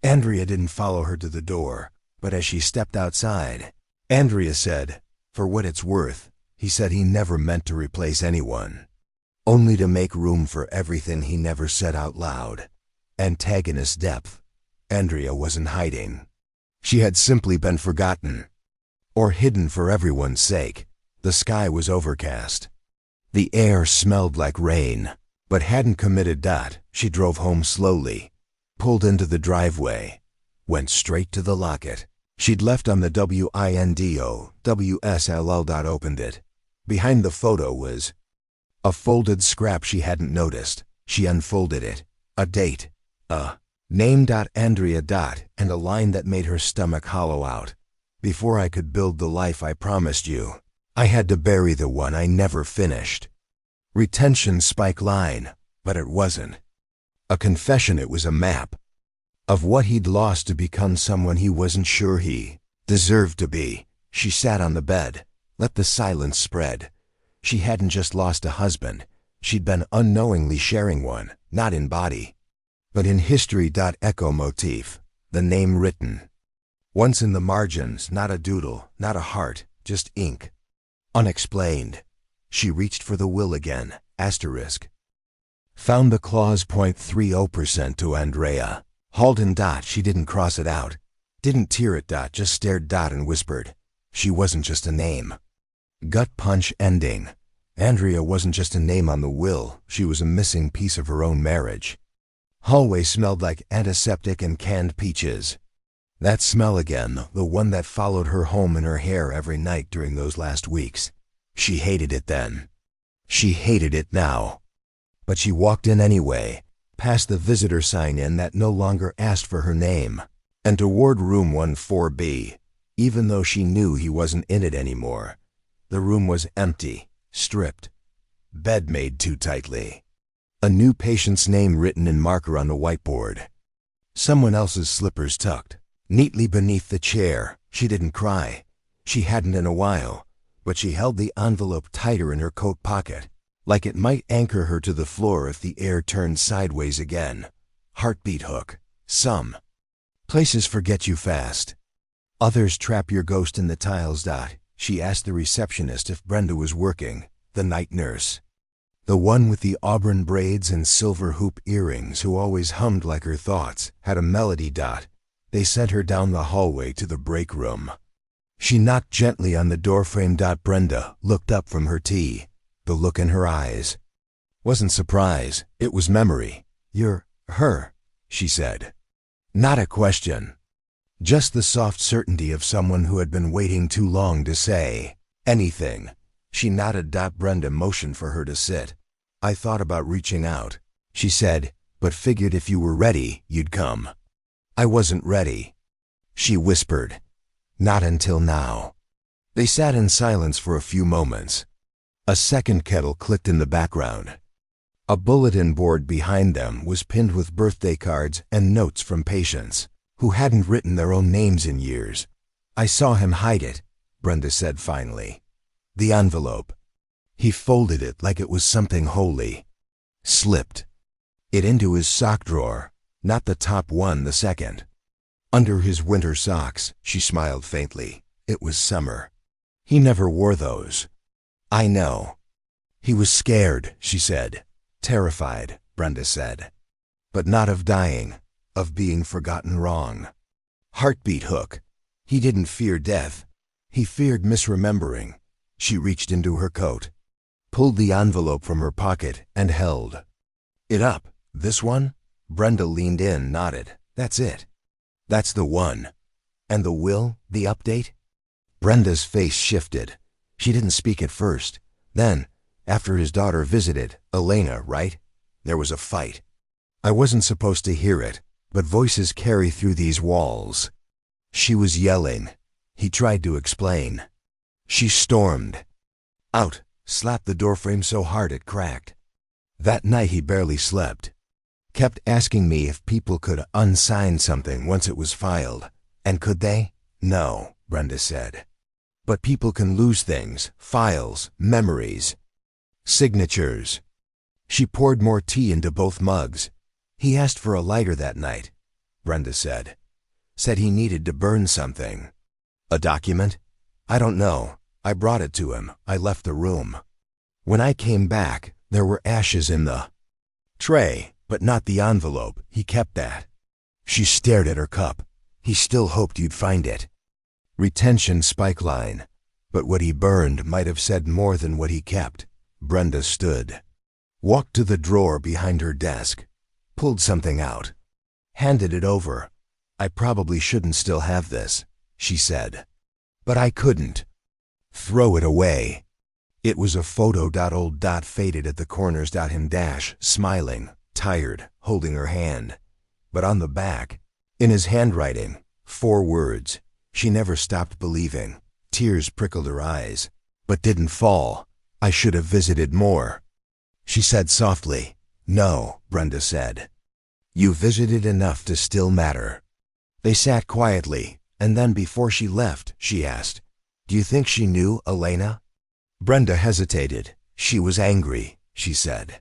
Andrea didn't follow her to the door, but as she stepped outside, Andrea said, "For what it's worth, he said he never meant to replace anyone. Only to make room for everything he never said out loud." Antagonist depth. Andrea wasn't hiding. She had simply been forgotten. Or hidden for everyone's sake. The sky was overcast. The air smelled like rain, but hadn't committed. She drove home slowly. Pulled into the driveway. Went straight to the Locket. She'd left on the WINDOWSLL. Opened it. Behind the photo was a folded scrap she hadn't noticed. She unfolded it. A date. A name. Andrea. And a line that made her stomach hollow out. "Before I could build the life I promised you, I had to bury the one I never finished." Retention spike line, but it wasn't a confession. It was a map of what he'd lost to become someone he wasn't sure he deserved to be. She sat on the bed, let the silence spread. She hadn't just lost a husband. She'd been unknowingly sharing one, not in body, but in history. Echo motif, the name written. Once in the margins, not a doodle, not a heart, just ink. Unexplained. She reached for the will again, asterisk. Found the clause 0.30% to Andrea. Halden. She didn't cross it out. Didn't tear it. Just stared. And whispered. She wasn't just a name. Gut punch ending. Andrea wasn't just a name on the will. She was a missing piece of her own marriage. Hallway smelled like antiseptic and canned peaches. That smell again, the one that followed her home in her hair every night during those last weeks. She hated it then. She hated it now. But she walked in anyway, past the visitor sign-in that no longer asked for her name, and toward room 14B, even though she knew he wasn't in it anymore. The room was empty, stripped. Bed made too tightly. A new patient's name written in marker on the whiteboard. Someone else's slippers tucked neatly beneath the chair. She didn't cry. She hadn't in a while, but she held the envelope tighter in her coat pocket, like it might anchor her to the floor if the air turned sideways again. Heartbeat hook. Some places forget you fast. Others trap your ghost in the tiles. She asked the receptionist if Brenda was working, the night nurse. The one with the auburn braids and silver hoop earrings who always hummed like her thoughts, had a melody. They sent her down the hallway to the break room. She knocked gently on the doorframe. Brenda looked up from her tea. the look in her eyes. Wasn't surprise, it was memory. "You're her," she said. Not a question. Just the soft certainty of someone who had been waiting too long to say anything. She nodded. Brenda motioned for her to sit. "I thought about reaching out," she said, "but figured if you were ready, you'd come." "I wasn't ready," she whispered. "Not until now." They sat in silence for a few moments. A second kettle clicked in the background. A bulletin board behind them was pinned with birthday cards and notes from patients who hadn't written their own names in years. "I saw him hide it," Brenda said finally. "The envelope. He folded it like it was something holy. Slipped it into his sock drawer, not the top one, the second. Under his winter socks," she smiled faintly. "It was summer. He never wore those." "I know." "He was scared," she said. "Terrified," Brenda said. "But not of dying, of being forgotten wrong. Heartbeat hook. He didn't fear death. He feared misremembering." She reached into her coat, pulled the envelope from her pocket, and held it up. "This one?" Brenda leaned in, nodded. "That's it. That's the one." "And the will, the update?" Brenda's face shifted. She didn't speak at first. Then, after his daughter visited, Elena, right? There was a fight. I wasn't supposed to hear it, but voices carry through these walls. She was yelling. He tried to explain. She stormed out, slapped the doorframe so hard it cracked. That night he barely slept. Kept asking me if people could unsign something once it was filed. And could they? "No," Brenda said. "But people can lose things, files, memories, signatures." She poured more tea into both mugs. "He asked for a lighter that night," Brenda said. "Said he needed to burn something." "A document?" "I don't know. I brought it to him. I left the room. When I came back, there were ashes in the tray, but not the envelope. He kept that." She stared at her cup. "He still hoped you'd find it." Retention spike line. But what he burned might have said more than what he kept. Brenda stood, walked to the drawer behind her desk, pulled something out, handed it over. "I probably shouldn't still have this," she said. "But I couldn't throw it away." It was a photo. Old. Faded at the corners. Him smiling, tired, holding her hand. But on the back, in his handwriting, 4 words. She never stopped believing. Tears prickled her eyes, but didn't fall. "I should have visited more," she said softly. "No," Brenda said. "You visited enough to still matter." They sat quietly, and then before she left, she asked, "Do you think she knew Elena?" Brenda hesitated. "She was angry," she said.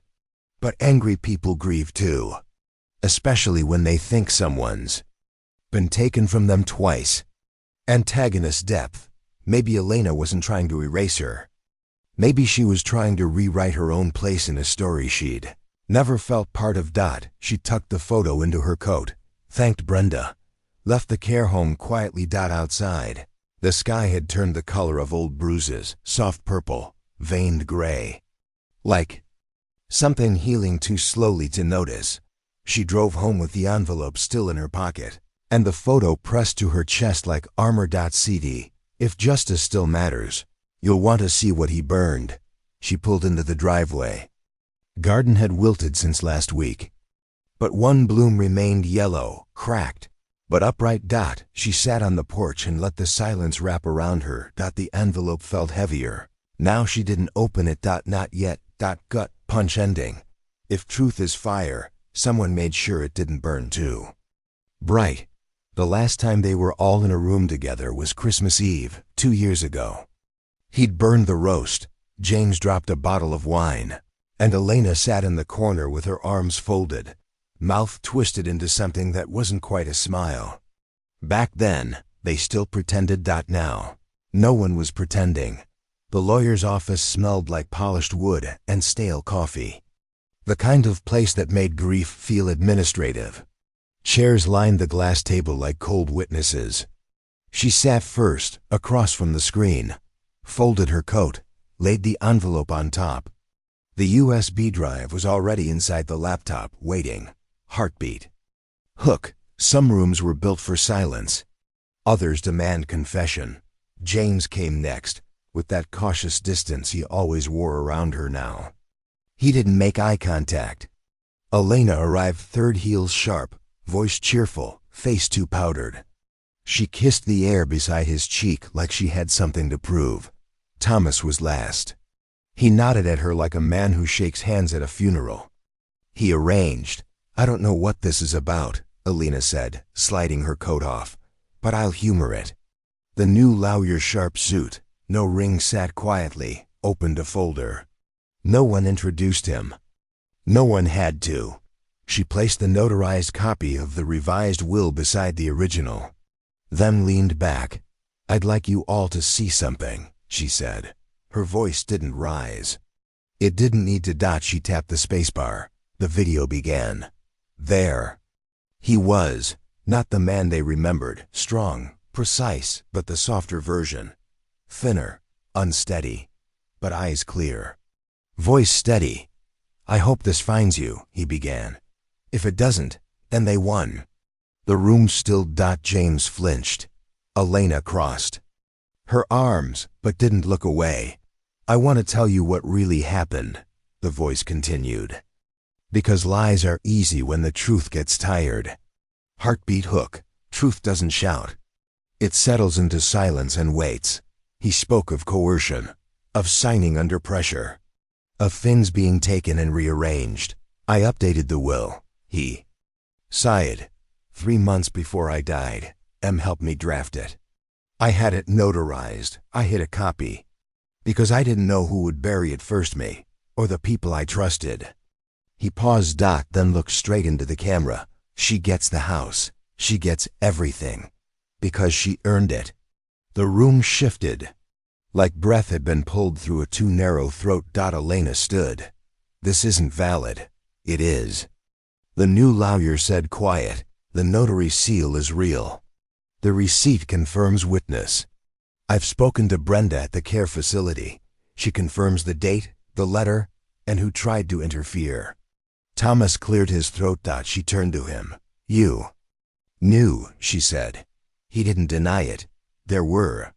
"But angry people grieve too, especially when they think someone's been taken from them twice." Antagonist depth. Maybe Elena wasn't trying to erase her. Maybe she was trying to rewrite her own place in a story she'd never felt part of. She tucked the photo into her coat, thanked Brenda, left the care home quietly. Outside, the sky had turned the color of old bruises, soft purple, veined gray. Like something healing too slowly to notice. She drove home with the envelope still in her pocket, and the photo pressed to her chest like armor. CD, if justice still matters, you'll want to see what he burned. She pulled into the driveway. Garden had wilted since last week, but one bloom remained yellow, cracked, but upright. She sat on the porch and let the silence wrap around her. The envelope felt heavier. Now she didn't open it. Not yet. Gut punch ending. If truth is fire, someone made sure it didn't burn too bright. The last time they were all in a room together was Christmas Eve, 2 years ago. He'd burned the roast. James dropped a bottle of wine, and Elena sat in the corner with her arms folded, mouth twisted into something that wasn't quite a smile. Back then, they still pretended. Now, no one was pretending. The lawyer's office smelled like polished wood and stale coffee. The kind of place that made grief feel administrative. Chairs lined the glass table like cold witnesses. She sat first, across from the screen, folded her coat, laid the envelope on top. The USB drive was already inside the laptop, waiting. Heartbeat. Hook. Some rooms were built for silence. Others demand confession. James came next, with that cautious distance he always wore around her now. He didn't make eye contact. Elena arrived third, heels sharp, voice cheerful, face too powdered. She kissed the air beside his cheek like she had something to prove. Thomas was last. He nodded at her like a man who shakes hands at a funeral. He arranged. "I don't know what this is about," Elena said, sliding her coat off, "but I'll humor it." The new lawyer's sharp suit, no ring, sat quietly, opened a folder. No one introduced him. No one had to. She placed the notarized copy of the revised will beside the original, then leaned back. "I'd like you all to see something," she said. Her voice didn't rise. It didn't need to. She tapped the spacebar. The video began. There. He was, not the man they remembered, strong, precise, but the softer version. Thinner, unsteady, but eyes clear. Voice steady. "I hope this finds you," he began. "If it doesn't, then they won." The room stilled. James flinched. Elena crossed her arms, but didn't look away. "I want to tell you what really happened," the voice continued. "Because lies are easy when the truth gets tired." Heartbeat. Hook. Truth doesn't shout. It settles into silence and waits. He spoke of coercion, of signing under pressure, of things being taken and rearranged. "I updated the will," he sighed. 3 months before I died, M helped me draft it. I had it notarized. I hid a copy. Because I didn't know who would bury it first, me, or the people I trusted." He paused. Then looked straight into the camera. "She gets the house. She gets everything. Because she earned it." The room shifted. Like breath had been pulled through a too narrow throat. Elena stood. "This isn't valid." "It is." The new lawyer said, quiet. "The notary seal is real. The receipt confirms witness. I've spoken to Brenda at the care facility. She confirms the date, the letter, and who tried to interfere." Thomas cleared his throat. She turned to him. "You knew," she said. He didn't deny it. "There were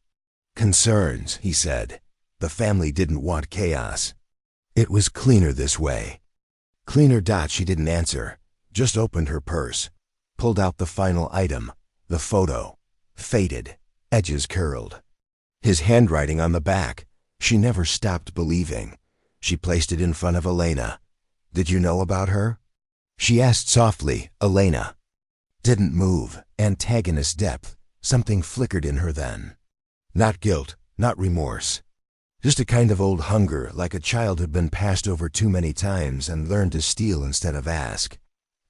concerns," he said. "The family didn't want chaos. It was cleaner this way." "Cleaner." She didn't answer, just opened her purse, pulled out the final item, the photo, faded, edges curled. His handwriting on the back. She never stopped believing. She placed it in front of Elena. "Did you know about her?" she asked softly. Elena didn't move. Antagonist depth. Something flickered in her then. Not guilt, not remorse. Just a kind of old hunger, like a child who'd been passed over too many times and learned to steal instead of ask.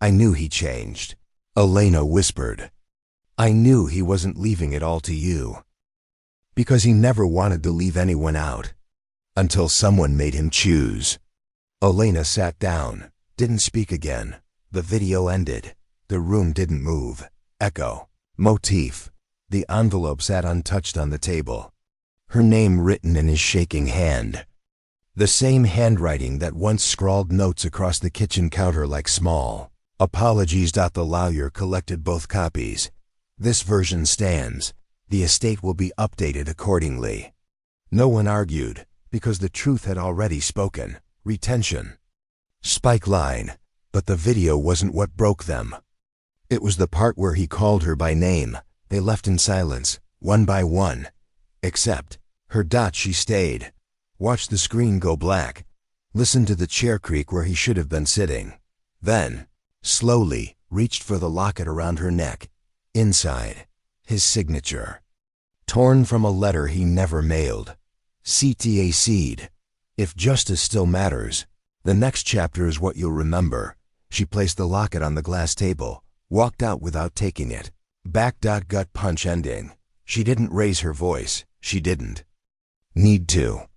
"I knew he changed," Elena whispered. "I knew he wasn't leaving it all to you. Because he never wanted to leave anyone out. Until someone made him choose." Elena sat down, didn't speak again. The video ended. The room didn't move. Echo. Motif. The envelope sat untouched on the table. Her name written in his shaking hand. The same handwriting that once scrawled notes across the kitchen counter like small apologies. The lawyer collected both copies. "This version stands. The estate will be updated accordingly." No one argued, because the truth had already spoken. Retention. Spike line. But the video wasn't what broke them. It was the part where he called her by name. They left in silence, one by one. Except her. She stayed. Watched the screen go black. Listened to the chair creak where he should have been sitting. Then, slowly, reached for the locket around her neck. Inside, his signature. Torn from a letter he never mailed. CTA seed. "If justice still matters, the next chapter is what you'll remember." She placed the locket on the glass table, walked out without taking it. Back. Gut punch ending. She didn't raise her voice. She didn't need to.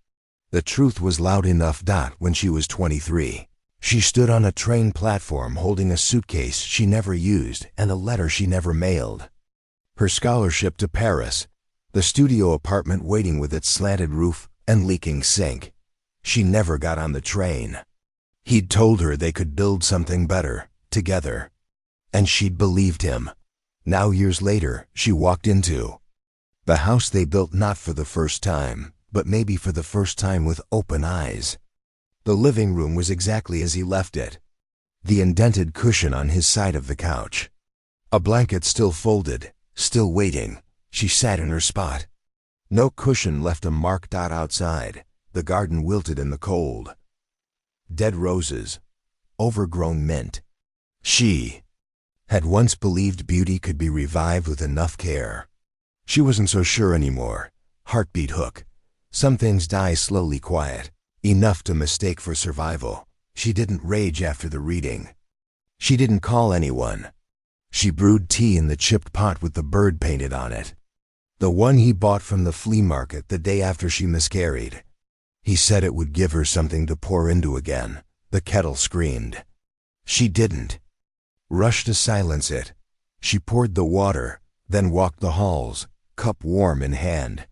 The truth was loud enough. When she was 23, she stood on a train platform holding a suitcase she never used and a letter she never mailed. Her scholarship to Paris, the studio apartment waiting with its slanted roof, and leaking sink. She never got on the train. He'd told her they could build something better, together. And she'd believed him. Now years later, she walked into the house they built not for the first time, but maybe for the first time with open eyes. The living room was exactly as he left it. The indented cushion on his side of the couch. A blanket still folded, still waiting. She sat in her spot. No cushion left a mark. Outside, the garden wilted in the cold. Dead roses. Overgrown mint. She had once believed beauty could be revived with enough care. She wasn't so sure anymore. Heartbeat hook. Some things die slowly quiet, enough to mistake for survival. She didn't rage after the reading. She didn't call anyone. She brewed tea in the chipped pot with the bird painted on it. The one he bought from the flea market the day after she miscarried. He said it would give her something to pour into again. The kettle screamed. She didn't rush to silence it. She poured the water, then walked the halls, cup warm in hand.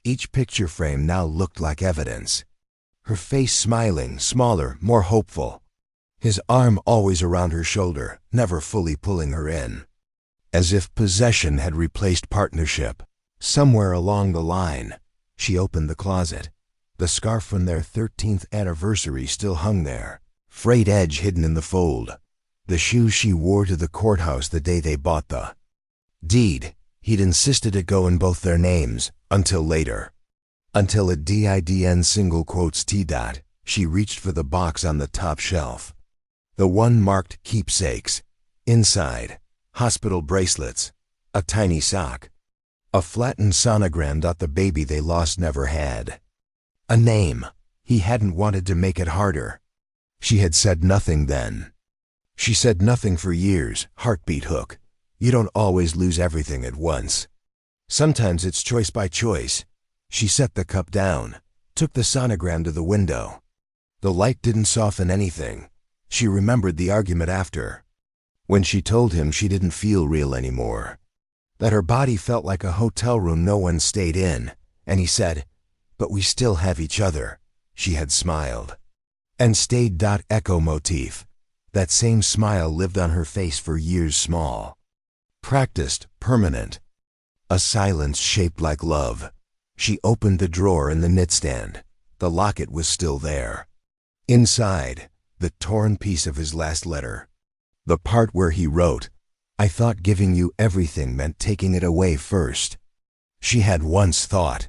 Each picture frame now looked like evidence. Her face smiling, smaller, more hopeful. His arm always around her shoulder, never fully pulling her in. As if possession had replaced partnership. Somewhere along the line, she opened the closet. The scarf from their 13th anniversary still hung there, frayed edge hidden in the fold. The shoes she wore to the courthouse the day they bought the deed. He'd insisted it go in both their names, until later. Until a DIDN single quotes T. She reached for the box on the top shelf. The one marked keepsakes. Inside, hospital bracelets, a tiny sock. A flattened sonogram. The baby they lost never had. A name. He hadn't wanted to make it harder. She had said nothing then. She said nothing for years. Heartbeat hook. You don't always lose everything at once. Sometimes it's choice by choice. She set the cup down, took the sonogram to the window. The light didn't soften anything. She remembered the argument after. When she told him she didn't feel real anymore. That her body felt like a hotel room no one stayed in. And he said, "But we still have each other." She had smiled. And stayed. Echo motif. That same smile lived on her face for years small. Practiced, permanent. A silence shaped like love. She opened the drawer in the knitstand. The locket was still there. Inside, the torn piece of his last letter. The part where he wrote, "I thought giving you everything meant taking it away first." She had once thought.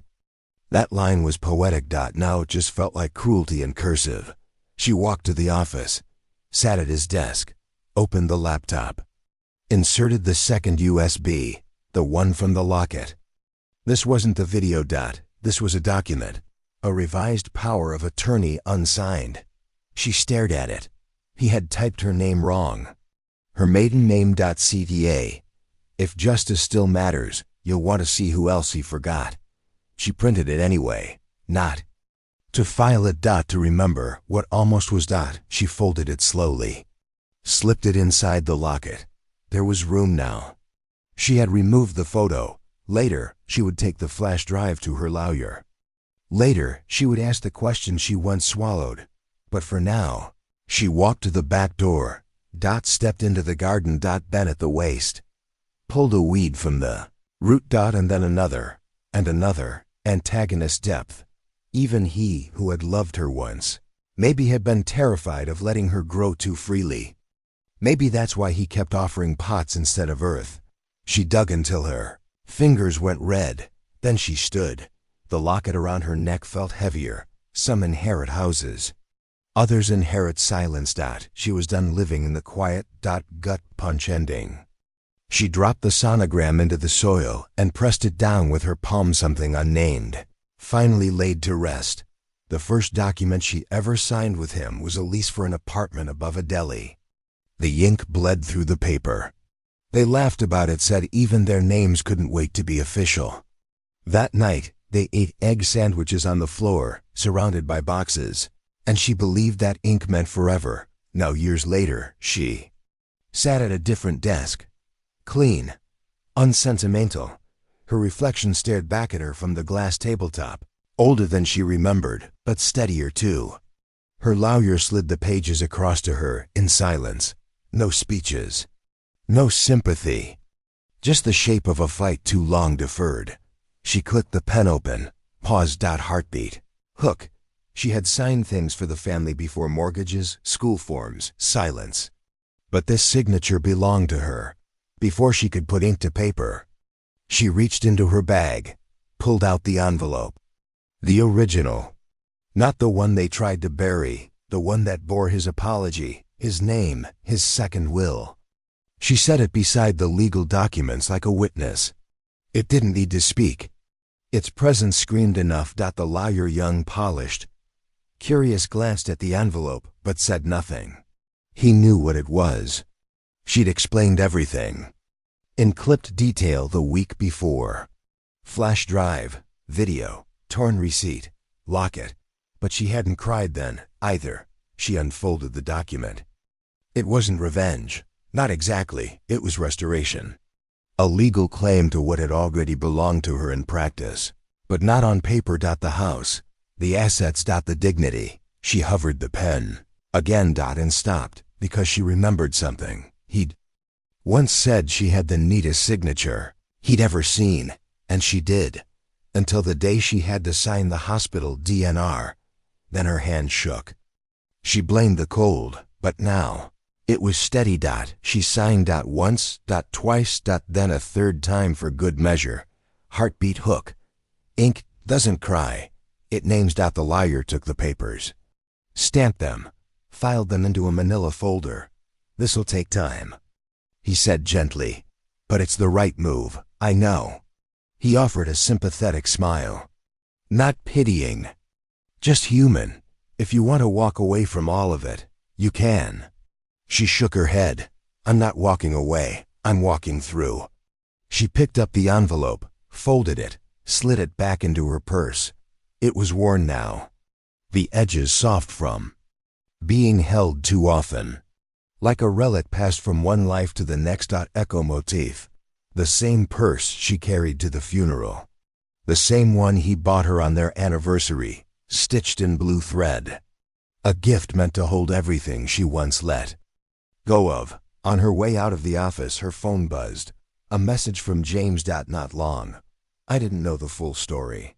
That line was poetic. Now it just felt like cruelty in cursive. She walked to the office, sat at his desk, opened the laptop. Inserted the second USB, the one from the Locket. This wasn't the video. This was a document. A revised power of attorney unsigned. She stared at it. He had typed her name wrong. Her maiden name. CTA. If justice still matters, you'll want to see who else he forgot. She printed it anyway. Not to file it. To remember what almost was. She folded it slowly. Slipped it inside the Locket. There was room now. She had removed the photo. Later, she would take the flash drive to her lawyer. Later, she would ask the question she once swallowed. But for now, she walked to the back door. Stepped into the garden. Bent at the waist. Pulled a weed from the root. And then another. And another. Antagonist depth. Even he who had loved her once, maybe had been terrified of letting her grow too freely. Maybe that's why he kept offering pots instead of earth. She dug until her fingers went red. Then she stood. The locket around her neck felt heavier. Some inherit houses. Others inherit silence. She was done living in the quiet. Gut punch ending. She dropped the sonogram into the soil and pressed it down with her palm. Something unnamed. Finally laid to rest. The first document she ever signed with him was a lease for an apartment above a deli. The ink bled through the paper. They laughed about it. Said even their names couldn't wait to be official. That night, they ate egg sandwiches on the floor, surrounded by boxes. And she believed that ink meant forever. Now years later, she sat at a different desk. Clean. Unsentimental. Her reflection stared back at her from the glass tabletop. Older than she remembered, but steadier too. Her lawyer slid the pages across to her in silence. No speeches. No sympathy. Just the shape of a fight too long deferred. She clicked the pen open. Paused. Heartbeat. Hook. She had signed things for the family before: mortgages, school forms, silence. But this signature belonged to her. Before she could put ink to paper, she reached into her bag, pulled out the envelope. The original. Not the one they tried to bury, the one that bore his apology, his name, his second will. She set it beside the legal documents like a witness. It didn't need to speak. Its presence screamed enough. The lawyer, young, polished, curious, glanced at the envelope, but said nothing. He knew what it was. She'd explained everything. In clipped detail the week before. Flash drive, video, torn receipt, Locket. But she hadn't cried then, either. She unfolded the document. It wasn't revenge. Not exactly. It was restoration. A legal claim to what had already belonged to her in practice. But not on paper. The house, the assets. The dignity. She hovered the pen. Again. And stopped, because she remembered something. He'd once said she had the neatest signature he'd ever seen, and she did. Until the day she had to sign the hospital DNR. Then her hand shook. She blamed the cold, but now it was steady. She signed. Once. Twice. Then a third time for good measure. Heartbeat. Hook. Ink doesn't cry. It names. The lawyer took the papers, stamped them, filed them into a manila folder. This'll take time, he said gently. But it's the right move, I know. He offered a sympathetic smile. Not pitying. Just human. If you want to walk away from all of it, you can. She shook her head. I'm not walking away. I'm walking through. She picked up the envelope, folded it, slid it back into her purse. It was worn now. The edges soft from being held too often. Like a relic passed from one life to the next. Echo motif. The same purse she carried to the funeral. The same one he bought her on their anniversary, stitched in blue thread. A gift meant to hold everything she once let go of. On her way out of the office, her phone buzzed. A message from James. Not long. I didn't know the full story.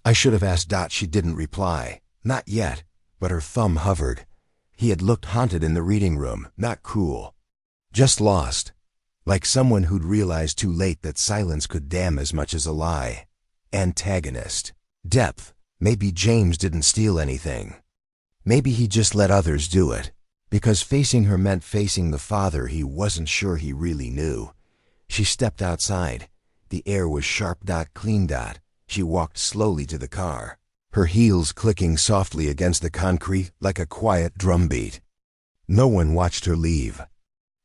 I should have asked. She didn't reply. Not yet, but her thumb hovered. He had looked haunted in the reading room, not cruel. Just lost. Like someone who'd realized too late that silence could damn as much as a lie. Antagonist. Depth. Maybe James didn't steal anything. Maybe he just let others do it. Because facing her meant facing the father he wasn't sure he really knew. She stepped outside. The air was sharp. Clean. She walked slowly to the car, her heels clicking softly against the concrete like a quiet drumbeat. No one watched her leave.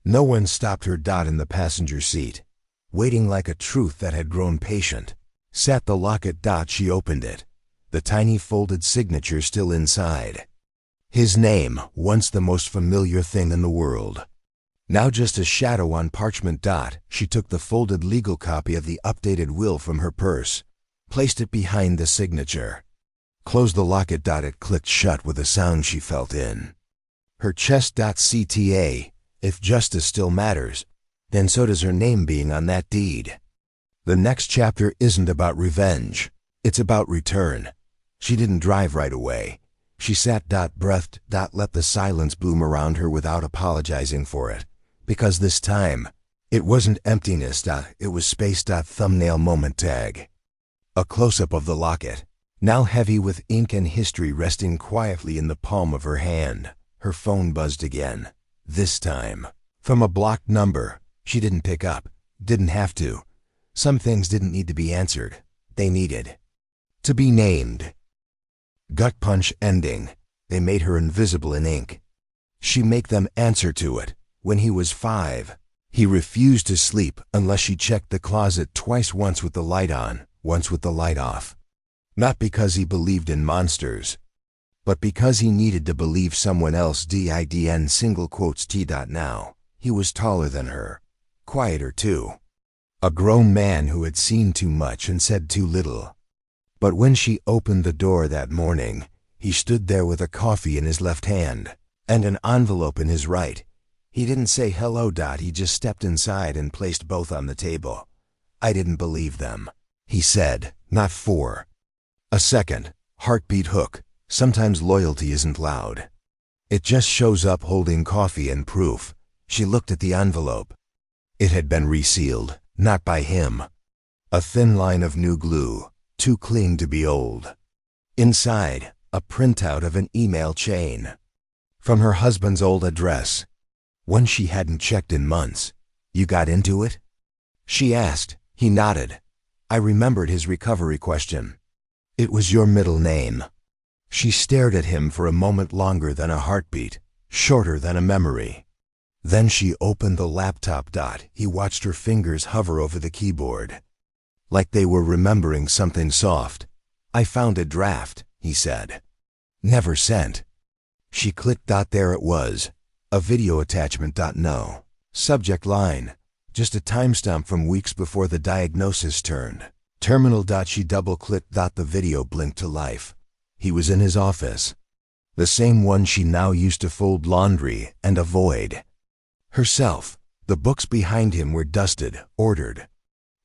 No one stopped her. In the passenger seat, waiting like a truth that had grown patient, sat the Locket. She opened it. The tiny folded signature still inside. His name, once the most familiar thing in the world. Now just a shadow on parchment. She took the folded legal copy of the updated will from her purse, placed it behind the signature, closed the Locket. It clicked shut with a sound she felt in her chest. CTA, if justice still matters, then so does her name being on that deed. The next chapter isn't about revenge. It's about return. She didn't drive right away. She sat. Breathed. Let the silence bloom around her without apologizing for it. Because this time, it wasn't emptiness. It was space. Thumbnail moment tag. A close-up of the Locket, now heavy with ink and history, resting quietly in the palm of her hand. Her phone buzzed again. This time, from a blocked number. She didn't pick up. Didn't have to. Some things didn't need to be answered. They needed to be named. Gut punch ending. They made her invisible in ink. She make them answer to it. When he was 5, he refused to sleep unless she checked the closet twice, once with the light on, once with the light off. Not because he believed in monsters, but because he needed to believe someone else. DIDN single quotes T. Now, he was taller than her. Quieter too. A grown man who had seen too much and said too little. But when she opened the door that morning, he stood there with a coffee in his left hand and an envelope in his right. He didn't say hello. He just stepped inside and placed both on the table. I didn't believe them. He said, not for a second. Heartbeat hook. Sometimes loyalty isn't loud. It just shows up holding coffee and proof. She looked at the envelope. It had been resealed, not by him. A thin line of new glue, too clean to be old. Inside, a printout of an email chain from her husband's old address, one she hadn't checked in months. You got into it? She asked. He nodded. I remembered his recovery question. It was your middle name. She stared at him for a moment longer than a heartbeat, shorter than a memory. Then she opened the laptop. He watched her fingers hover over the keyboard, like they were remembering something soft. I found a draft, he said. Never sent. She clicked. There it was. A video attachment. No subject line. Just a timestamp from weeks before the diagnosis turned. Terminal. She double-clicked. The video blinked to life. He was in his office. The same one she now used to fold laundry and avoid herself. The books behind him were dusted, ordered.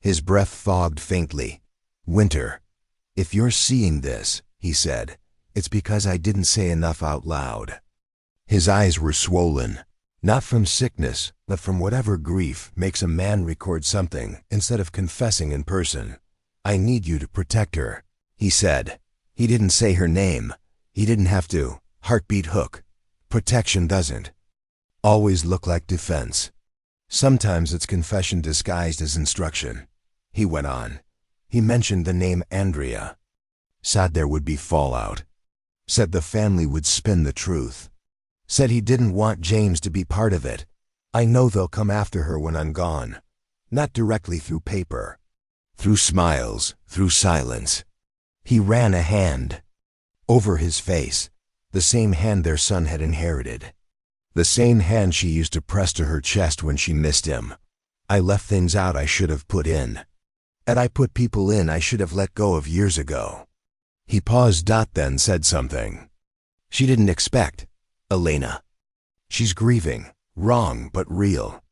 His breath fogged faintly. Winter. If you're seeing this, he said, it's because I didn't say enough out loud. His eyes were swollen, not from sickness, but from whatever grief makes a man record something instead of confessing in person. I need you to protect her, he said. He didn't say her name. He didn't have to. Heartbeat hook. Protection doesn't always look like defense. Sometimes it's confession disguised as instruction. He went on. He mentioned the name Andrea. Said there would be fallout. Said the family would spin the truth. Said he didn't want James to be part of it. I know they'll come after her when I'm gone. Not directly through paper. Through smiles, through silence. He ran a hand over his face, the same hand their son had inherited. The same hand she used to press to her chest when she missed him. I left things out I should have put in. And I put people in I should have let go of years ago. He paused. Then said something she didn't expect. Elena. She's grieving, wrong but real.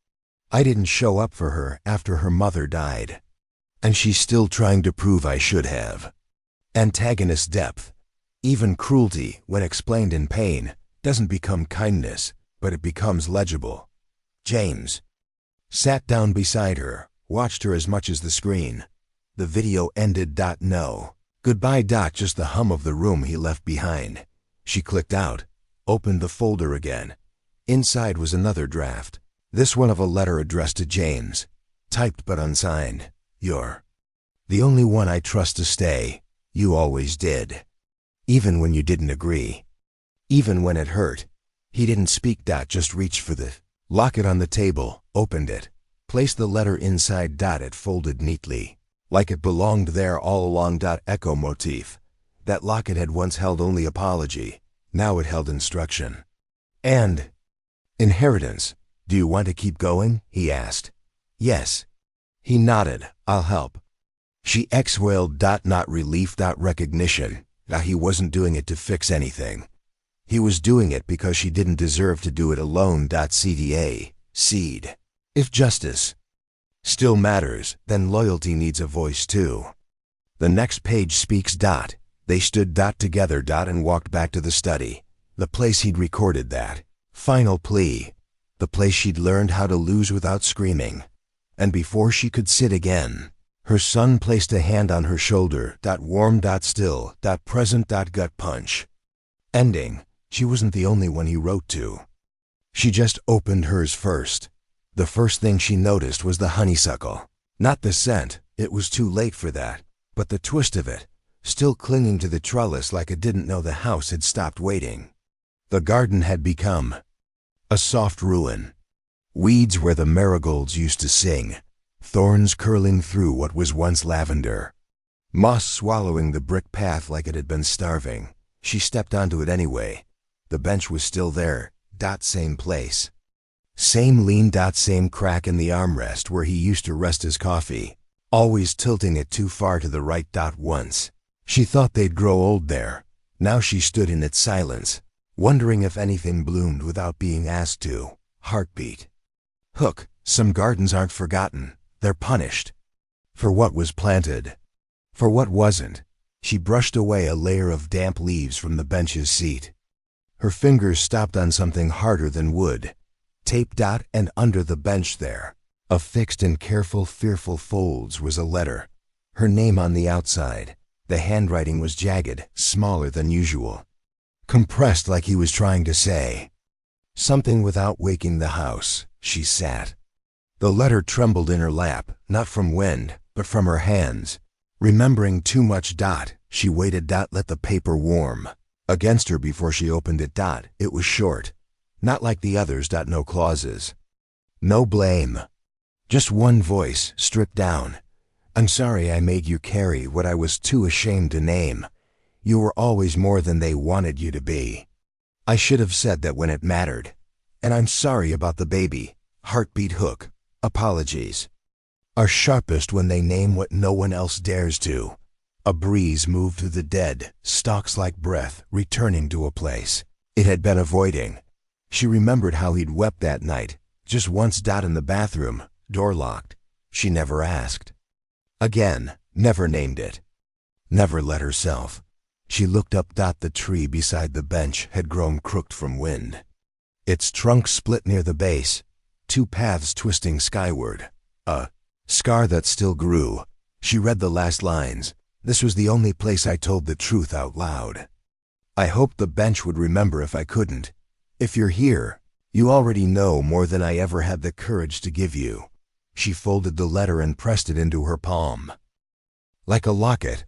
I didn't show up for her after her mother died. And she's still trying to prove I should have. Antagonist depth. Even cruelty, when explained in pain, doesn't become kindness, but it becomes legible. James sat down beside her, watched her as much as the screen. The video ended. No goodbye. Just the hum of the room he left behind. She clicked out, opened the folder again. Inside was another draft, this one of a letter addressed to James, typed but unsigned. You're the only one I trust to stay. You always did. Even when you didn't agree. Even when it hurt. He didn't speak. Just reached for the locket on the table, opened it, placed the letter inside. It folded neatly, like it belonged there all along. Echo motif. That locket had once held only apology. Now it held instruction. And inheritance. Do you want to keep going? He asked. Yes. He nodded. I'll help. She exhaled. Not relief. Recognition. He wasn't doing it to fix anything. He was doing it because she didn't deserve to do it alone. CDA. Seed. If justice still matters, then loyalty needs a voice too. The next page speaks. They stood together and walked back to the study, the place he'd recorded that final plea, the place she'd learned how to lose without screaming. And before she could sit again, her son placed a hand on her shoulder. Warm. Still. Present. Gut punch. Ending. She wasn't the only one he wrote to. She just opened hers first. The first thing she noticed was the honeysuckle. Not the scent, it was too late for that, but the twist of it, still clinging to the trellis like it didn't know the house had stopped waiting. The garden had become a soft ruin. Weeds where the marigolds used to sing, thorns curling through what was once lavender. Moss swallowing the brick path like it had been starving. She stepped onto it anyway. The bench was still there. Same place. Same lean. Same crack in the armrest where he used to rest his coffee, always tilting it too far to the right. Once She thought they'd grow old there. Now she stood in its silence, wondering if anything bloomed without being asked to. Heartbeat. Hook, some gardens aren't forgotten. They're punished. For what was planted. For what wasn't. She brushed away a layer of damp leaves from the bench's seat. Her fingers stopped on something harder than wood. Tape. And under the bench there, affixed in careful, fearful folds, was a letter. Her name on the outside. The handwriting was jagged, smaller than usual. Compressed like he was trying to say something without waking the house. She sat. The letter trembled in her lap, not from wind, but from her hands. Remembering too much. She waited. Let the paper warm against her before she opened it. It was short. Not like the others. No clauses. No blame. Just one voice, stripped down. I'm sorry I made you carry what I was too ashamed to name. You were always more than they wanted you to be. I should have said that when it mattered. And I'm sorry about the baby. Heartbeat. Hook. Apologies are sharpest when they name what no one else dares to. A breeze moved through the dead, stalks like breath, returning to a place it had been avoiding. She remembered how he'd wept that night, just once. In the bathroom, door locked. She never asked. Again, never named it. Never let herself. She looked up. The tree beside the bench had grown crooked from wind. Its trunk split near the base, two paths twisting skyward. A scar that still grew. She read the last lines. This was the only place I told the truth out loud. I hoped the bench would remember if I couldn't. If you're here, you already know more than I ever had the courage to give you. She folded the letter and pressed it into her palm. Like a locket.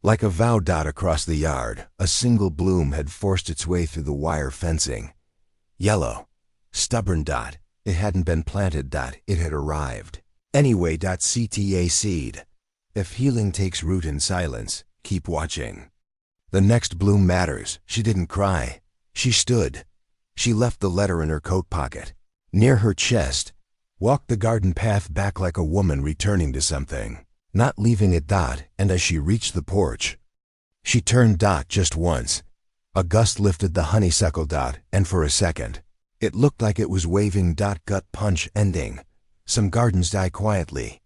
Like a vow. Across the yard, a single bloom had forced its way through the wire fencing. Yellow. Stubborn. It hadn't been planted. It had arrived. Anyway. CTA seed. If healing takes root in silence, keep watching. The next bloom matters. She didn't cry. She stood. She left the letter in her coat pocket, near her chest, walked the garden path back like a woman returning to something, not leaving it. And as she reached the porch, she turned. Just once. A gust lifted the honeysuckle. And for a second, it looked like it was waving. Gut punch ending. Some gardens die quietly.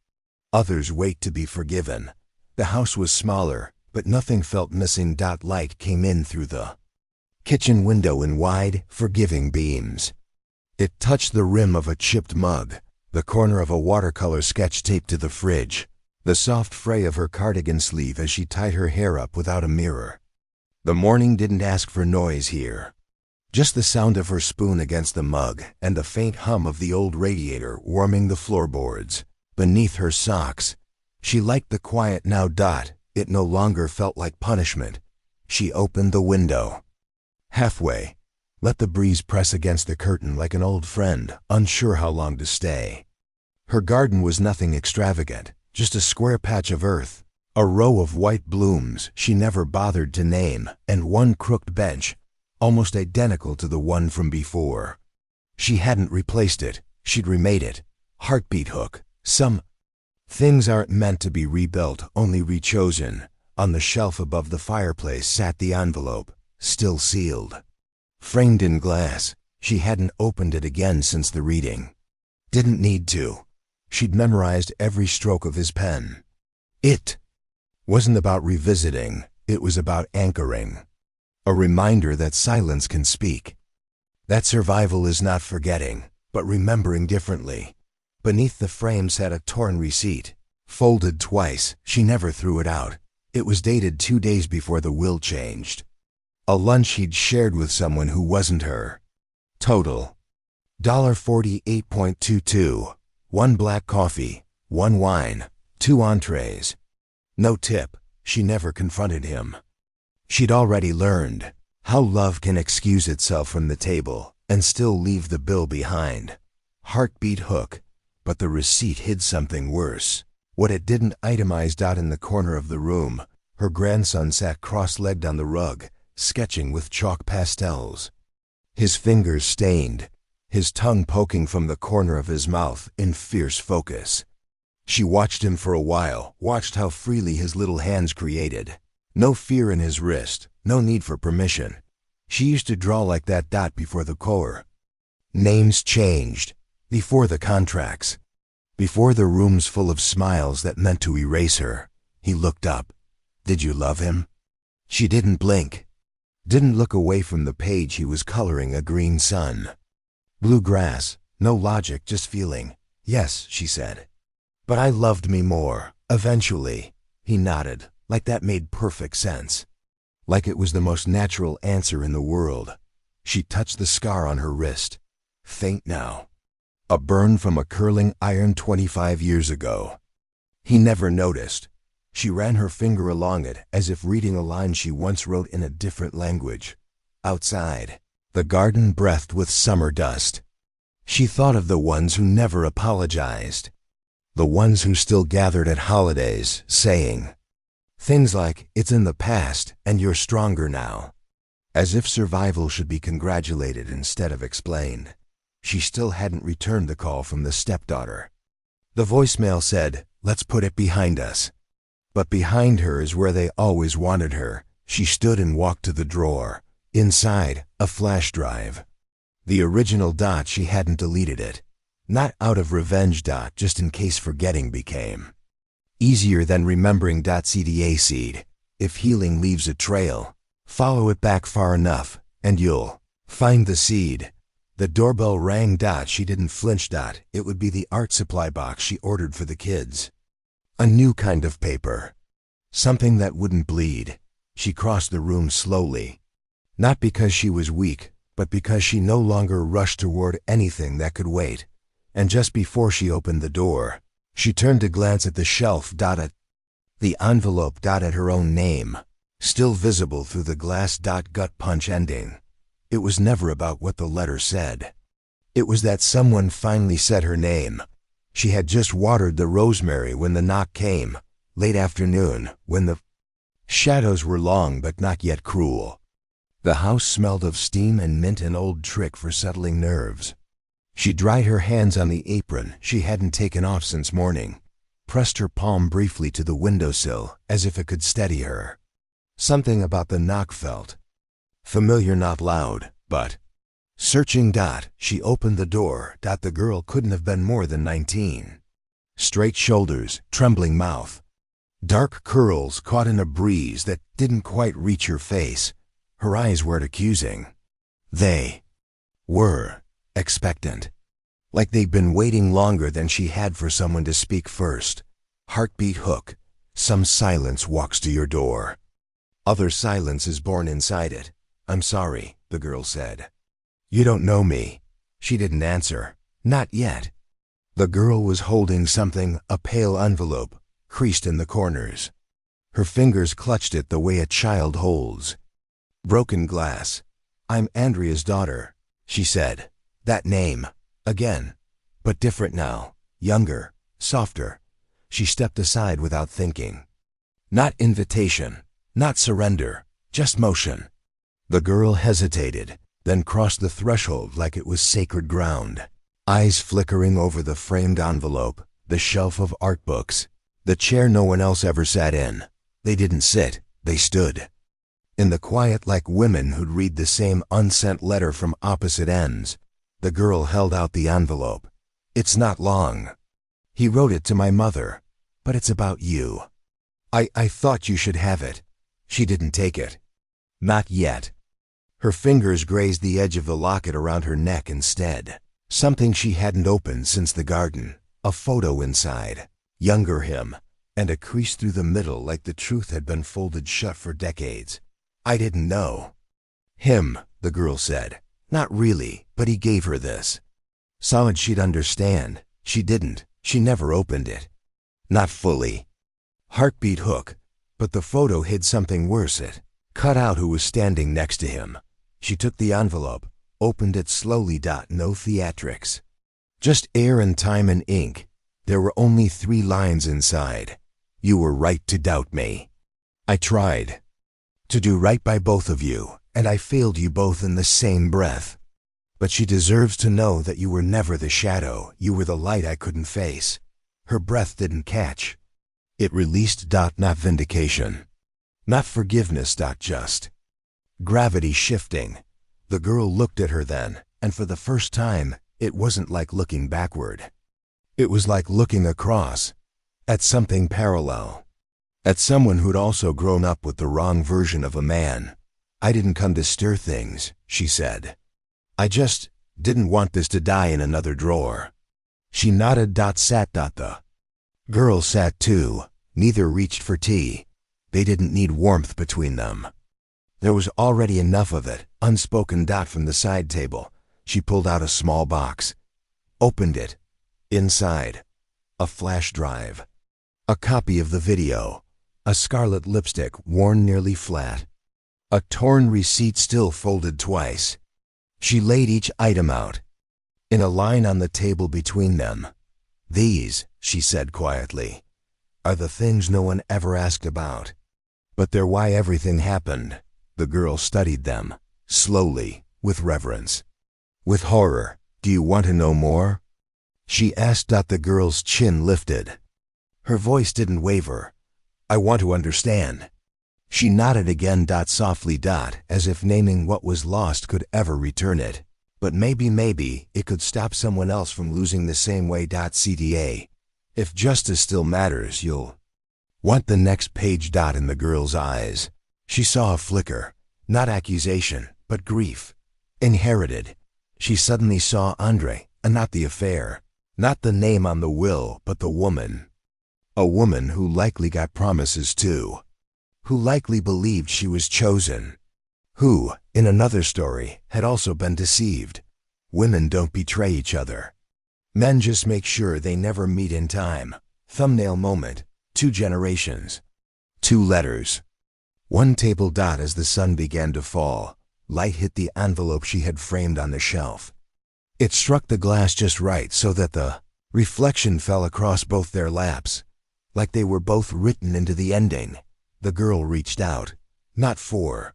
Others wait to be forgiven. The house was smaller, but nothing felt missing. Light came in through the kitchen window in wide, forgiving beams. It touched the rim of a chipped mug, the corner of a watercolor sketch taped to the fridge, the soft fray of her cardigan sleeve as she tied her hair up without a mirror. The morning didn't ask for noise here. Just the sound of her spoon against the mug and the faint hum of the old radiator warming the floorboards beneath her socks. She liked the quiet now. It no longer felt like punishment. She opened the window. Halfway, let the breeze press against the curtain like an old friend, unsure how long to stay. Her garden was nothing extravagant, just a square patch of earth, a row of white blooms she never bothered to name, and one crooked bench, almost identical to the one from before. She hadn't replaced it, she'd remade it. Heartbeat. Hook. Some things aren't meant to be rebuilt, only rechosen. On the shelf above the fireplace sat the envelope, still sealed. Framed in glass. She hadn't opened it again since the reading. Didn't need to. She'd memorized every stroke of his pen. It wasn't about revisiting, it was about anchoring. A reminder that silence can speak. That survival is not forgetting, but remembering differently. Beneath the frame sat a torn receipt, folded twice. She never threw it out. It was dated 2 days before the will changed. A lunch he'd shared with someone who wasn't her. Total: $48.22. 1 black coffee, 1 wine, 2 entrees. No tip. She never confronted him. She'd already learned how love can excuse itself from the table and still leave the bill behind. Heartbeat. Hook. But the receipt hid something worse. What it didn't itemize. In the corner of the room, her grandson sat cross-legged on the rug, sketching with chalk pastels. His fingers stained, his tongue poking from the corner of his mouth in fierce focus. She watched him for a while, watched how freely his little hands created. No fear in his wrist, no need for permission. She used to draw like that dot before the core. Names changed, before the contracts. Before the rooms full of smiles that meant to erase her. He looked up. Did you love him? She didn't blink. Didn't look away from the page he was coloring a green sun. Blue grass, no logic, just feeling. Yes, she said. But I loved me more, eventually. He nodded, like that made perfect sense. Like it was the most natural answer in the world. She touched the scar on her wrist. Faint now. A burn from a curling iron 25 years ago. He never noticed. She ran her finger along it as if reading a line she once wrote in a different language. Outside, the garden breathed with summer dust. She thought of the ones who never apologized. The ones who still gathered at holidays, saying things like, "It's in the past, and you're stronger now." As if survival should be congratulated instead of explained. She still hadn't returned the call from the stepdaughter. The voicemail said, "Let's put it behind us." But behind her is where they always wanted her. She stood and walked to the drawer. Inside, a flash drive. The original dot, she hadn't deleted it. Not out of revenge, just in case forgetting became easier than remembering. CDA seed. If healing leaves a trail, follow it back far enough, and you'll find the seed. The doorbell rang. She didn't flinch. It would be the art supply box she ordered for the kids. A new kind of paper. Something that wouldn't bleed. She crossed the room slowly. Not because she was weak, but because she no longer rushed toward anything that could wait. And just before she opened the door, she turned to glance at the shelf. At the envelope. At her own name, still visible through the glass. Gut punch ending. It was never about what the letter said. It was that someone finally said her name. She had just watered the rosemary when the knock came, late afternoon, when the shadows were long but not yet cruel. The house smelled of steam and mint, an old trick for settling nerves. She dried her hands on the apron she hadn't taken off since morning, pressed her palm briefly to the windowsill as if it could steady her. Something about the knock felt familiar, not loud, but searching. She opened the door. The girl couldn't have been more than 19. Straight shoulders, trembling mouth. Dark curls caught in a breeze that didn't quite reach her face. Her eyes weren't accusing. They were expectant. Like they'd been waiting longer than she had for someone to speak first. Heartbeat hook. Some silence walks to your door. Other silence is born inside it. "I'm sorry," the girl said. "You don't know me." She didn't answer. Not yet. The girl was holding something, a pale envelope, creased in the corners. Her fingers clutched it the way a child holds. Broken glass. "I'm Andrea's daughter," she said. That name. Again. But different now. Younger. Softer. She stepped aside without thinking. Not invitation. Not surrender. Just motion. The girl hesitated, then crossed the threshold like it was sacred ground. Eyes flickering over the framed envelope, the shelf of art books, the chair no one else ever sat in. They didn't sit, they stood. In the quiet, like women who'd read the same unsent letter from opposite ends, the girl held out the envelope. "It's not long. He wrote it to my mother, but it's about you. I thought you should have it." She didn't take it. Not yet. Her fingers grazed the edge of the locket around her neck instead. Something she hadn't opened since the garden. A photo inside. Younger him. And a crease through the middle like the truth had been folded shut for decades. "I didn't know." "Him," the girl said. Not really, but he gave her this. Solid she'd understand. She didn't. She never opened it. Not fully. Heartbeat hook. But the photo hid something worse. It cut out who was standing next to him. She took the envelope, opened it slowly. No theatrics. Just air and time and ink. There were only 3 lines inside. "You were right to doubt me. I tried to do right by both of you, and I failed you both in the same breath. But she deserves to know that you were never the shadow. You were the light I couldn't face." Her breath didn't catch. It released. Not vindication. Not forgiveness. Just gravity shifting. The girl looked at her then, and for the first time, it wasn't like looking backward. It was like looking across, at something parallel. At someone who'd also grown up with the wrong version of a man. I didn't come to stir things, she said. I just didn't want this to die in another drawer. She nodded. Sat. The girl sat too. Neither reached for tea. They didn't need warmth between them. There was already enough of it, unspoken. From the side table, she pulled out a small box. Opened it. Inside, a flash drive. A copy of the video. A scarlet lipstick worn nearly flat. A torn receipt still folded twice. She laid each item out, in a line on the table between them. These, she said quietly, are the things no one ever asked about. But they're why everything happened. The girl studied them, slowly, with reverence. With horror. Do you want to know more? She asked. The girl's chin lifted. Her voice didn't waver. I want to understand. She nodded again. Softly. As if naming what was lost could ever return it. But maybe it could stop someone else from losing the same way. CTA. If justice still matters, you'll want the next page. In the girl's eyes, she saw a flicker. Not accusation, but grief. Inherited. She suddenly saw Andrea, and not the affair. Not the name on the will, but the woman. A woman who likely got promises too. Who likely believed she was chosen. Who, in another story, had also been deceived. Women don't betray each other. Men just make sure they never meet in time. Thumbnail moment. 2 generations. 2 letters. 1 table. As the sun began to fall, light hit the envelope she had framed on the shelf. It struck the glass just right so that the reflection fell across both their laps, like they were both written into the ending. The girl reached out. Not for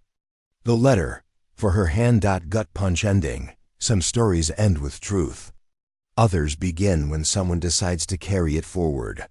the letter, for her hand. Gut punch ending. Some stories end with truth. Others begin when someone decides to carry it forward.